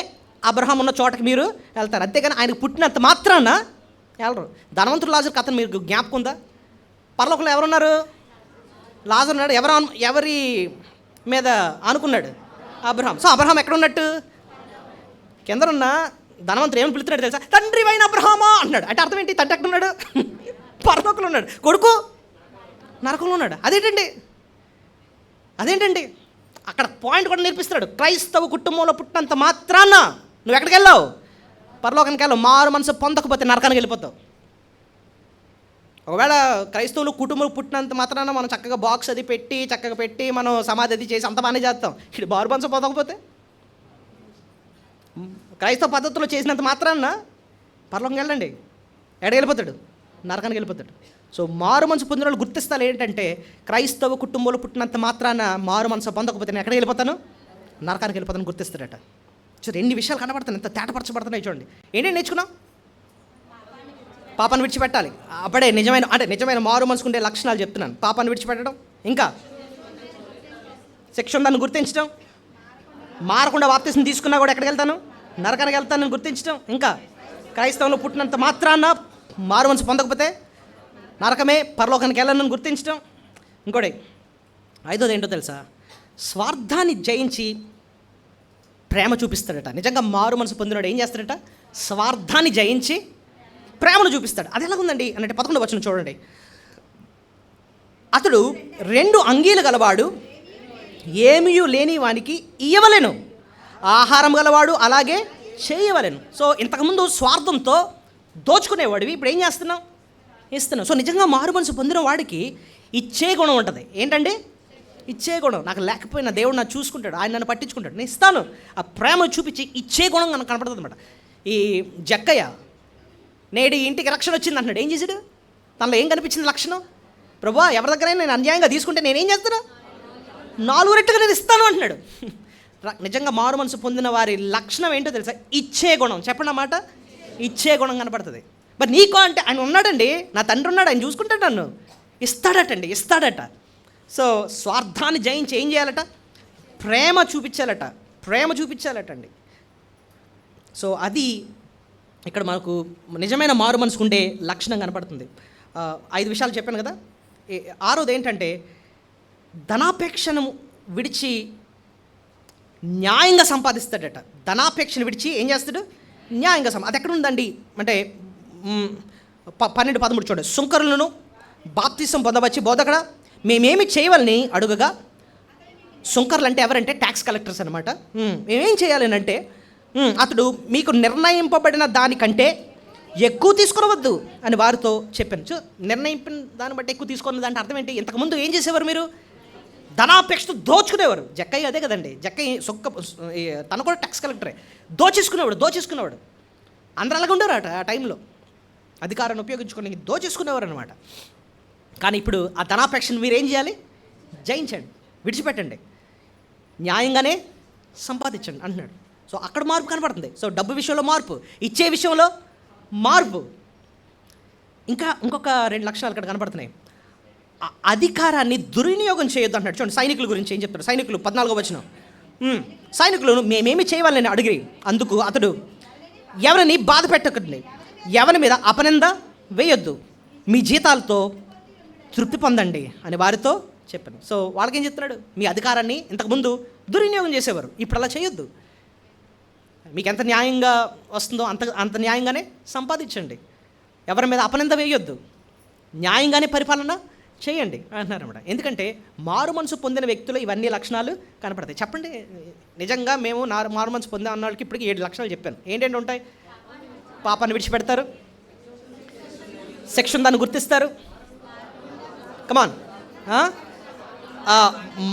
అబ్రహాం ఉన్న చోటకి మీరు వెళ్తారు. అంతేగాని ఆయనకు పుట్టినంత మాత్రాన వెళ్ళరు. ధనవంతుడు లాజరు కథను మీకు జ్ఞాపకం ఉందా? పరలోకంలో ఎవరున్నారు? లాజరు ఉన్నాడు. ఎవరి మీద ఆనుకున్నాడు? అబ్రహాం. సో అబ్రహాం ఎక్కడ ఉన్నట్టు? కిందనున్న ధనవంతుడు ఏమని పిలుస్తున్నాడు తెలుసా? తండ్రి అయిన అబ్రహామా అంటున్నాడు. అంటే అర్థం ఏంటి? తండ్రి ఎక్కడ ఉన్నాడు? పరలోకంలో ఉన్నాడు. కొడుకు నరకంలో ఉన్నాడు. అదేంటండి అక్కడ పాయింట్ కూడా నేర్పిస్తున్నాడు. క్రైస్తవ కుటుంబంలో పుట్టినంత మాత్రాన నువ్వు ఎక్కడికి వెళ్ళావు? పరలోకానికి వెళ్ళావు. మారు మనసు పొందకపోతే నరకానికి వెళ్ళిపోతావు. ఒకవేళ క్రైస్తవులు కుటుంబం పుట్టినంత మాత్రాన మనం చక్కగా బాక్స్ అది పెట్టి మనం సమాధి అది చేసి అంత బాగానే చేస్తాం. ఇది మారు మనసు పొందకపోతే, క్రైస్తవ పద్ధతిలో చేసినంత మాత్రాన పరలోకం వెళ్ళండి, ఎక్కడికి వెళ్ళిపోతాడు? నరకానికి వెళ్ళిపోతాడు. సో మారు మనసు పొందిన వాళ్ళు గుర్తిస్తారు ఏంటంటే, క్రైస్తవ కుటుంబంలో పుట్టినంత మాత్రాన మారు మనసు పొందకపోతే నేను ఎక్కడికి వెళ్ళిపోతాను? నరకానికి వెళ్ళిపోతాను గుర్తిస్తాడట. సో 2 విషయాలు కనబడుతున్నాయి, ఎంత తేటపరచబడుతున్నాయి చూడండి. ఏంటంటే నేర్చుకున్నాం? పాపాన్ని విడిచిపెట్టాలి. అప్పుడే నిజమైన మారు మనసుకుండే లక్షణాలు చెప్తున్నాను. పాపాన్ని విడిచిపెట్టడం, ఇంకా శిక్ష ఉందని గుర్తించడం, మారకుండా బాప్తిస్మం తీసుకున్నా కూడా ఎక్కడికి వెళ్తాను? నరకానికి వెళ్తానని గుర్తించడం, ఇంకా క్రైస్తవంలో పుట్టినంత మాత్రాన మారు మనసు పొందకపోతే నరకమే, పరలోకానికి వెళ్ళాలని గుర్తించడం. ఇంకోటి 5వది ఏంటో తెలుసా? స్వార్థాన్ని జయించి ప్రేమ చూపిస్తాడట. నిజంగా మారు మనసు పొందినాడు ఏం చేస్తాడట? స్వార్థాన్ని జయించి ప్రేమను చూపిస్తాడు. అది ఎలాగుందండి అంటే 11వ వచనం చూడండి. అతడు 2 అంగీలు గలవాడు, ఏమీ లేని వానికి ఇయ్యవలెను, ఆహారం గలవాడు అలాగే చేయవలెను. సో ఇంతకుముందు స్వార్థంతో దోచుకునేవాడివి, ఇప్పుడు ఏం చేస్తున్నావు? ఇస్తున్నావు. సో నిజంగా మారు మనసు పొందిన వాడికి ఇచ్చే గుణం ఉంటుంది. ఏంటండి? ఇచ్చే గుణం. నాకు లేకపోయినా దేవుడు నాకు చూసుకుంటాడు, ఆయన నన్ను పట్టించుకుంటాడు, నేను ఇస్తాను. ఆ ప్రేమ చూపించి ఇచ్చే గుణం నాకు కనపడుతుంది అనమాట. ఈ జక్కయ్య నేడు ఇంటికి రక్షణ వచ్చింది అంటున్నాడు. ఏం చేశాడు? తనలో ఏం కనిపించింది లక్షణం? ప్రభువా, ఎవరి దగ్గరైనా నేను అన్యాయంగా తీసుకుంటే నేనేం చేస్తాను? 4 రెట్లుగా నేను ఇస్తాను అంటున్నాడు. నిజంగా మారు మనసు పొందిన వారి లక్షణం ఏంటో తెలుసా? ఇచ్చే గుణం. చెప్పండి అన్నమాట, ఇచ్చే గుణం కనపడుతుంది. మరి నీకో అంటే ఆయన ఉన్నాడండి, నా తండ్రి ఉన్నాడు, ఆయన చూసుకుంటాడు, నన్ను ఇస్తాడట. సో స్వార్థాన్ని జయించి ఏం చేయాలట? ప్రేమ చూపించాలటండి. సో అది ఇక్కడ మనకు నిజమైన మారు మనసుకు ఉండే లక్షణం కనపడుతుంది. 5 విషయాలు చెప్పాను కదా. 6వది ఏంటంటే, ధనాపేక్షను విడిచి న్యాయంగా సంపాదిస్తాడట. ధనాపేక్షను విడిచి ఏం చేస్తాడు? న్యాయంగా అది ఎక్కడ ఉందండి అంటే 12-13 చూడండి. సుంకరులను బాప్తిసం పొందవచ్చి బోధకుడా మేమేమి చేయవాలని అడుగగా, సుంకర్లు అంటే ఎవరంటే ట్యాక్స్ కలెక్టర్స్ అనమాట. మేమేం చేయాలని అంటే, అతడు మీకు నిర్ణయింపబడిన దానికంటే ఎక్కువ తీసుకురవద్దు అని వారితో చెప్పాను. నిర్ణయించిన దాన్ని బట్టి ఎక్కువ తీసుకున్న దాంట్లో అర్థం ఏంటి? ఇంతకుముందు ఏం చేసేవారు మీరు? ధనాపేక్షతో దోచుకునేవారు. జక్కయ్య అదే కదండి. జక్కయ్య తను కూడా ట్యాక్స్ కలెక్టరే. దోచేసుకునేవాడు. అందరూ అలాగ ఉండేవారు ఆ టైంలో. అధికారాన్ని ఉపయోగించుకొని దోచేసుకునేవారు అనమాట. కానీ ఇప్పుడు ఆ ధనాపేక్షను మీరు ఏం చేయాలి? జయించండి, విడిచిపెట్టండి, న్యాయంగానే సంపాదించండి అంటున్నాడు. సో అక్కడ మార్పు కనపడుతుంది. సో డబ్బు విషయంలో మార్పు, ఇచ్చే విషయంలో మార్పు. ఇంకొక 2 లక్షణాలు ఇక్కడ కనపడుతున్నాయి. అధికారాన్ని దుర్వినియోగం చేయొద్దు అంటున్నాడు. చూడండి సైనికుల గురించి ఏం చెప్తాడు. సైనికులు 14వ వచనం. సైనికులు మేమేమి చేయవాలని అడిగి, అందుకు అతడు ఎవరిని బాధ పెట్టకండి, ఎవరి మీద అపనింద వేయొద్దు, మీ జీతాలతో తృప్తి పొందండి అని వారితో చెప్పాను. సో వాళ్ళకి ఏం చెప్తున్నాడు? మీ అధికారాన్ని ఇంతకుముందు దుర్వినియోగం చేసేవారు, ఇప్పుడు అలా చేయొద్దు. మీకు ఎంత న్యాయంగా వస్తుందో అంత న్యాయంగానే సంపాదించండి, ఎవరి మీద అపనింద వేయొద్దు, న్యాయంగానే పరిపాలన చేయండి అంటున్నారన్నమాట. ఎందుకంటే మారు మనసు పొందిన వ్యక్తులు ఇవన్నీ లక్షణాలు కనపడతాయి. చెప్పండి, నిజంగా మేము మారు మనసు పొందే అన్న వాళ్ళకి ఇప్పటికి 7 లక్షణాలు చెప్పాను. ఏంటంటే ఉంటాయి? పాపాన్ని విడిచిపెడతారు, సెక్షన్ దాన్ని గుర్తిస్తారు, కమాన్,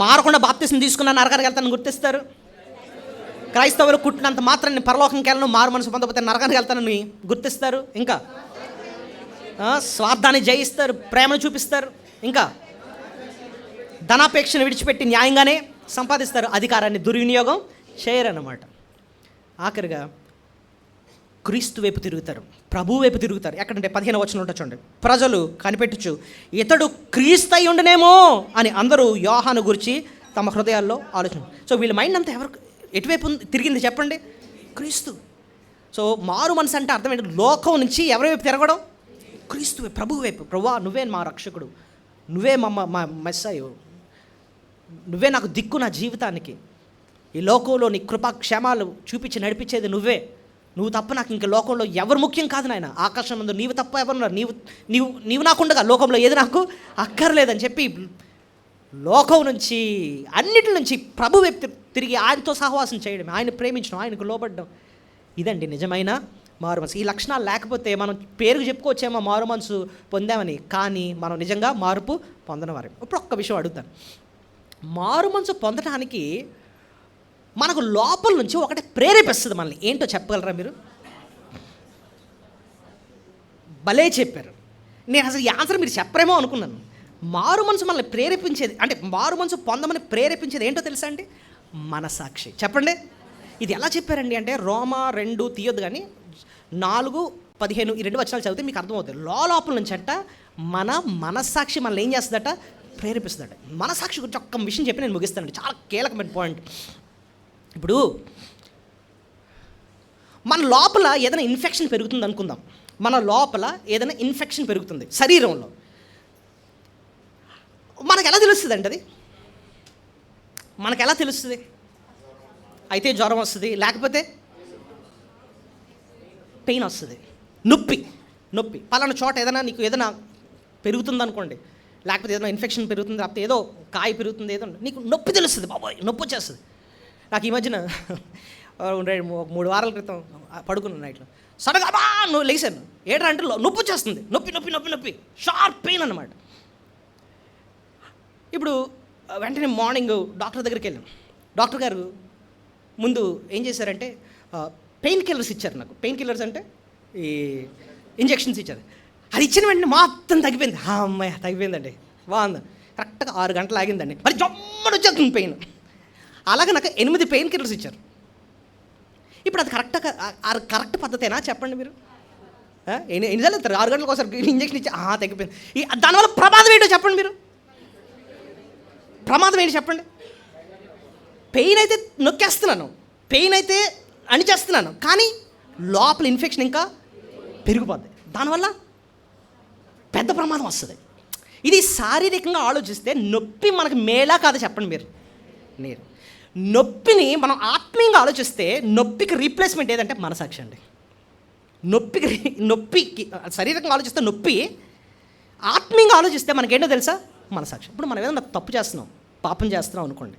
మారకుండా బాప్తిసం తీసుకున్న నరకానికి వెళ్తానని గుర్తిస్తారు, క్రైస్తవులు కుట్టినంత మాత్రం నేను పరలోకంకి వెళ్ళను, మారు మనసు పొందకపోతే నరకానికి వెళ్తానని గుర్తిస్తారు, ఇంకా స్వార్థాన్ని జయిస్తారు, ప్రేమను చూపిస్తారు, ఇంకా ధనాపేక్షను విడిచిపెట్టి న్యాయంగానే సంపాదిస్తారు, అధికారాన్ని దుర్వినియోగం చేయరన్నమాట. ఆఖరిగా క్రీస్తు వైపు తిరుగుతారు, ప్రభు వైపు తిరుగుతారు. ఎక్కడంటే 15వ వచనం ఉంటుంది చూడండి. ప్రజలు కనిపెట్టుచు ఇతడు క్రీస్తు అయి ఉండనేమో అని అందరూ యోహాను గురించి తమ హృదయాల్లో ఆలోచన. సో వీళ్ళ మైండ్ అంతా ఎటువైపు తిరిగింది చెప్పండి? క్రీస్తు. సో మారు మనసు అంటే అర్థం ఏంటి? లోకం నుంచి ఎవరి వైపు తిరగడం? క్రీస్తు వైపు, ప్రభు వైపు. ప్రభువా నువ్వే మా రక్షకుడు, నువ్వే మా మెస్సాయు, నువ్వే నాకు దిక్కు నా జీవితానికి, ఈ లోకంలో నీ కృపా క్షేమాలు చూపించి నడిపించేది నువ్వు తప్ప నాకు ఇంక లోకంలో ఎవరు ముఖ్యం కాదు నాయన. ఆకాశం ముందు నీవు తప్ప ఎవరున్నారు, నీవు నాకుండగా లోకంలో ఏది నాకు అక్కర్లేదని చెప్పి లోకం నుంచి అన్నిటి నుంచి ప్రభు వైపు తిరిగి ఆయనతో సహవాసం చేయడం, ఆయన ప్రేమించడం, ఆయనకు లోబడ్డం, ఇదండి నిజమైన మారు మనసు. ఈ లక్షణాలు లేకపోతే మనం పేరుకు చెప్పుకోవచ్చేమో మారు మనసు పొందామని, కానీ మనం నిజంగా మార్పు పొందనవారు. ఇప్పుడు ఒక్క విషయం అడుగుతాను. మారు మనసు పొందడానికి మనకు లోపల నుంచి ఒకటి ప్రేరేపిస్తుంది మనల్ని. ఏంటో చెప్పగలరా మీరు? భలే చెప్పారు. నేను అసలు ఈ ఆన్సర్ మీరు చెప్పరేమో అనుకున్నాను. మారు మనసు మనల్ని ప్రేరేపించేది, అంటే మారు మనసు పొందమని ప్రేరేపించేది ఏంటో తెలుసా అండి? మనసాక్షి. చెప్పండి, ఇది ఎలా చెప్పారండి అంటే రోమా 2 తీయొద్దు కానీ 4:15 ఈ 2 వచనాలు చదివితే మీకు అర్థమవుతుంది. లోపల నుంచి అంట మన మనస్సాక్షి మనల్ని ఏం చేస్తుందట? ప్రేరేపిస్తుందట. మనసాక్షి గురించి ఒక్క విషయం చెప్పి నేను ముగిస్తానండి, చాలా కీలకమైన పాయింట్. ఇప్పుడు మన లోపల ఏదైనా ఇన్ఫెక్షన్ పెరుగుతుంది అనుకుందాం. మన లోపల ఏదైనా ఇన్ఫెక్షన్ పెరుగుతుంది శరీరంలో, మనకు ఎలా తెలుస్తుంది అండి? అది మనకు ఎలా తెలుస్తుంది? అయితే జ్వరం వస్తుంది, లేకపోతే పెయిన్ వస్తుంది, నొప్పి పలానా చోట ఏదైనా పెరుగుతుంది అనుకోండి, లేకపోతే ఏదైనా ఇన్ఫెక్షన్ పెరుగుతుంది, లేకపోతే ఏదో కాయ పెరుగుతుంది, ఏదో నీకు నొప్పి తెలుస్తుంది, బాబాయ్ నొప్పి వచ్చేస్తుంది. నాకు ఈ మధ్యన 3 వారాల క్రితం పడుకున్నాను నైట్లో, సడన్గా నువ్వు లేచాను, ఏడ్రా అంటే నొప్పి వచ్చేస్తుంది, నొప్పి షార్ప్ పెయిన్ అన్నమాట. ఇప్పుడు వెంటనే మార్నింగ్ డాక్టర్ దగ్గరికి వెళ్ళాను. డాక్టర్ గారు ముందు ఏం చేశారంటే పెయిన్ కిల్లర్స్ ఇచ్చారు నాకు. పెయిన్ కిల్లర్స్ అంటే ఈ ఇంజెక్షన్స్ ఇచ్చారు. అది ఇచ్చిన వెంటనే మొత్తం తగ్గిపోయింది. అమ్మాయి తగ్గిపోయిందండి, బాగుంది. కరెక్ట్గా 6 గంటలు ఆగిందండి, మరి జమ్మని వచ్చేస్తుంది పెయిన్. అలాగే నాకు 8 పెయిన్ కిల్లర్స్ ఇచ్చారు. ఇప్పుడు అది కరెక్ట్ పద్ధతేనా చెప్పండి మీరు? ఎన్నిసార్లు ఇస్తారు? 6 గంటలకు ఒకసారి ఇంజెక్షన్ ఇచ్చి తగ్గిపోయింది. దానివల్ల ప్రమాదం ఏంటో చెప్పండి మీరు? ప్రమాదం ఏంటి చెప్పండి? పెయిన్ అయితే నొక్కేస్తున్నాను, పెయిన్ అయితే అణిచేస్తున్నాను, కానీ లోపల ఇన్ఫెక్షన్ ఇంకా పెరిగిపోద్ది, దానివల్ల పెద్ద ప్రమాదం వస్తుంది. ఇది శారీరకంగా ఆలోచిస్తే నొప్పి మనకు మేలా కాదా చెప్పండి మీరు? నొప్పిని మనం ఆత్మీయంగా ఆలోచిస్తే నొప్పికి రీప్లేస్మెంట్ ఏదంటే మనసాక్షి అండి. నొప్పికి శరీరకంగా ఆలోచిస్తే నొప్పి ఆత్మీయంగా ఆలోచిస్తే మనకేంటో తెలుసా? మనసాక్షి. ఇప్పుడు మనం ఏదైనా తప్పు చేస్తున్నాం, పాపం చేస్తున్నాం అనుకోండి,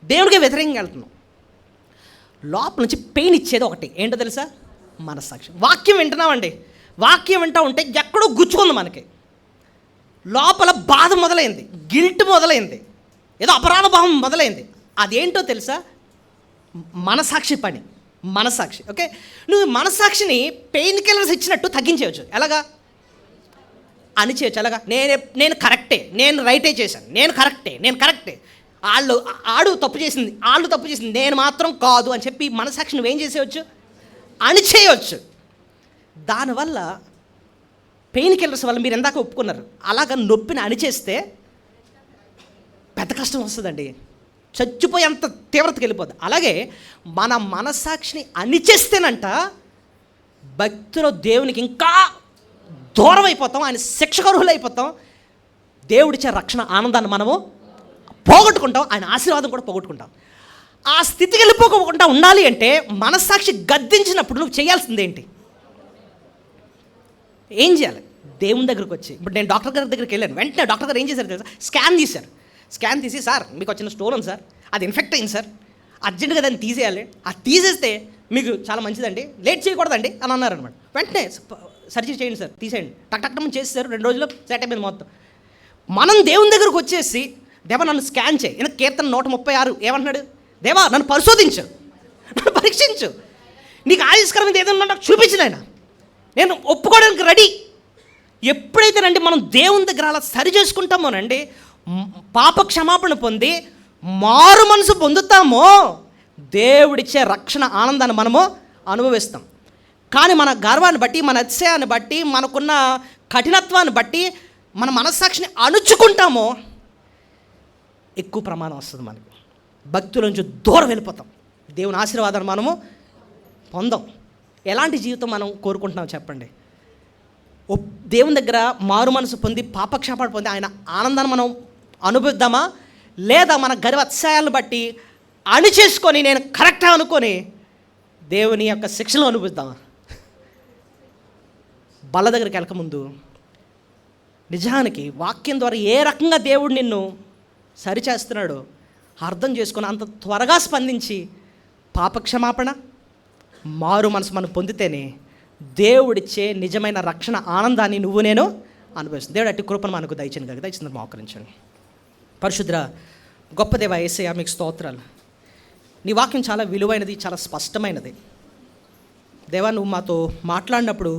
దేవుడికి వ్యతిరేకంగా వెళ్తున్నాం, లోపల నుంచి పెయిన్ ఇచ్చేది ఒకటి, ఏంటో తెలుసా? మనసాక్షి. వాక్యం వింటున్నామండి, వాక్యం వింటూ ఉంటే ఎక్కడో గుచ్చుకుంది మనకి, లోపల బాధ మొదలైంది, గిల్ట్ మొదలైంది, ఏదో అపరాధ భావం మొదలైంది. అదేంటో తెలుసా? మనసాక్షి పని. మనసాక్షి. ఓకే, నువ్వు మనసాక్షిని పెయిన్ కిల్లర్స్ ఇచ్చినట్టు తగ్గించేయచ్చు. ఎలాగా? అణిచేయచ్చు. ఎలాగా? నేను కరెక్టే, నేను రైటే చేశాను, నేను కరెక్టే, ఆడు తప్పు చేసింది, వాళ్ళు తప్పు చేసింది, నేను మాత్రం కాదు అని చెప్పి మనసాక్షి నువ్వేం చేసేయచ్చు? అణిచేయవచ్చు. దానివల్ల పెయిన్ కిల్లర్స్ వల్ల మీరు ఎందాక ఒప్పుకున్నారు, అలాగ నొప్పిని అణిచేస్తే పెద్ద కష్టం వస్తుందండి, చచ్చిపోయేంత తీవ్రతకి వెళ్ళిపోద్ది. అలాగే మన మనసాక్షిని అణిచేస్తేనంట భక్తిలో దేవునికి ఇంకా దూరం అయిపోతాం, ఆయన శిక్షకరువులు అయిపోతాం, దేవుడిచ్చే రక్షణ ఆనందాన్ని మనము పోగొట్టుకుంటాం, ఆయన ఆశీర్వాదం కూడా పోగొట్టుకుంటాం. ఆ స్థితికి వెళ్ళిపోకుండా ఉండాలి అంటే మనసాక్షి గద్దించినప్పుడు నువ్వు చేయాల్సింది ఏంటి? ఏం చేయాలి? దేవుని దగ్గరకు వచ్చి, ఇప్పుడు నేను డాక్టర్ గారి దగ్గరికి వెళ్ళాను, వెంటనే డాక్టర్ గారు ఏం చేశారు తెలుసా? స్కాన్ తీసి, సార్ మీకు వచ్చిన స్టోన్ ఉంది సార్, అది ఇన్ఫెక్ట్ అయింది సార్, అర్జెంటుగా దాన్ని తీసేయాలి, అది తీసేస్తే మీకు చాలా మంచిదండి, లేట్ చేయకూడదండి అని అన్నారనమాట. వెంటనే సర్జరీ చేయండి సార్, తీసేయండి, టక్ చేసేసారు, 2 రోజుల్లో సెట్ అయిపోయింది మొత్తం. మనం దేవుని దగ్గరకు వచ్చేసి, దేవా నన్ను స్కాన్ చేయి, ఈయన కీర్తన 136 ఏమంటున్నాడు? దేవా నన్ను పరిశోధించు, నన్ను పరీక్షించు, నీకు ఆయుష్కరమైనది ఏదన్నా నాకు చూపించిన ఆయన, నేను ఒప్పుకోవడానికి రెడీ. ఎప్పుడైతేనండి మనం దేవుని దగ్గర అలా సరి చేసుకుంటామోనండి, పాప క్షమాపణ పొంది మారు మనసు పొందుతామో, దేవుడిచ్చే రక్షణ ఆనందాన్ని మనము అనుభవిస్తాం. కానీ మన గర్వాన్ని బట్టి, మన అతిశయాన్ని బట్టి, మనకున్న కఠినత్వాన్ని బట్టి మన మనస్సాక్షిని అణుచుకుంటామో ఎక్కువ ప్రమాదం వస్తుంది. మనకి భక్తుల నుంచి దూరం వెళ్ళిపోతాం, దేవుని ఆశీర్వాదాన్ని మనము పొందాం. ఎలాంటి జీవితం మనం కోరుకుంటున్నాం చెప్పండి? దేవుని దగ్గర మారు మనసు పొంది పాపక్షమాపణ పొంది ఆయన ఆనందాన్ని మనం అనుభవిద్దామా, లేదా మన గర్వ అతిశయాలను బట్టి అణిచేసుకొని నేను కరెక్టా అనుకొని దేవుని యొక్క శిక్షను అనుభవిద్దామా? బల్ల దగ్గరికి వెళ్ళకముందు నిజానికి వాక్యం ద్వారా ఏ రకంగా దేవుడు నిన్ను సరిచేస్తున్నాడో అర్థం చేసుకొని అంత త్వరగా స్పందించి పాపక్షమాపణ మారు మనసు మనం పొందితేనే దేవుడిచ్చే నిజమైన రక్షణ ఆనందాన్ని నువ్వు నేను అనుభవిస్తుంది. దేవుడు అట్టి కృపను మనకు దయచేయండి కదా, దయచేసి మోకరించండి. పరిశుద్ర గొప్ప దేవ యేసయ్య, మీకు స్తోత్రాలు. నీ వాక్యం చాలా విలువైనది, చాలా స్పష్టమైనది. దేవా, నువ్వు మాతో మాట్లాడినప్పుడు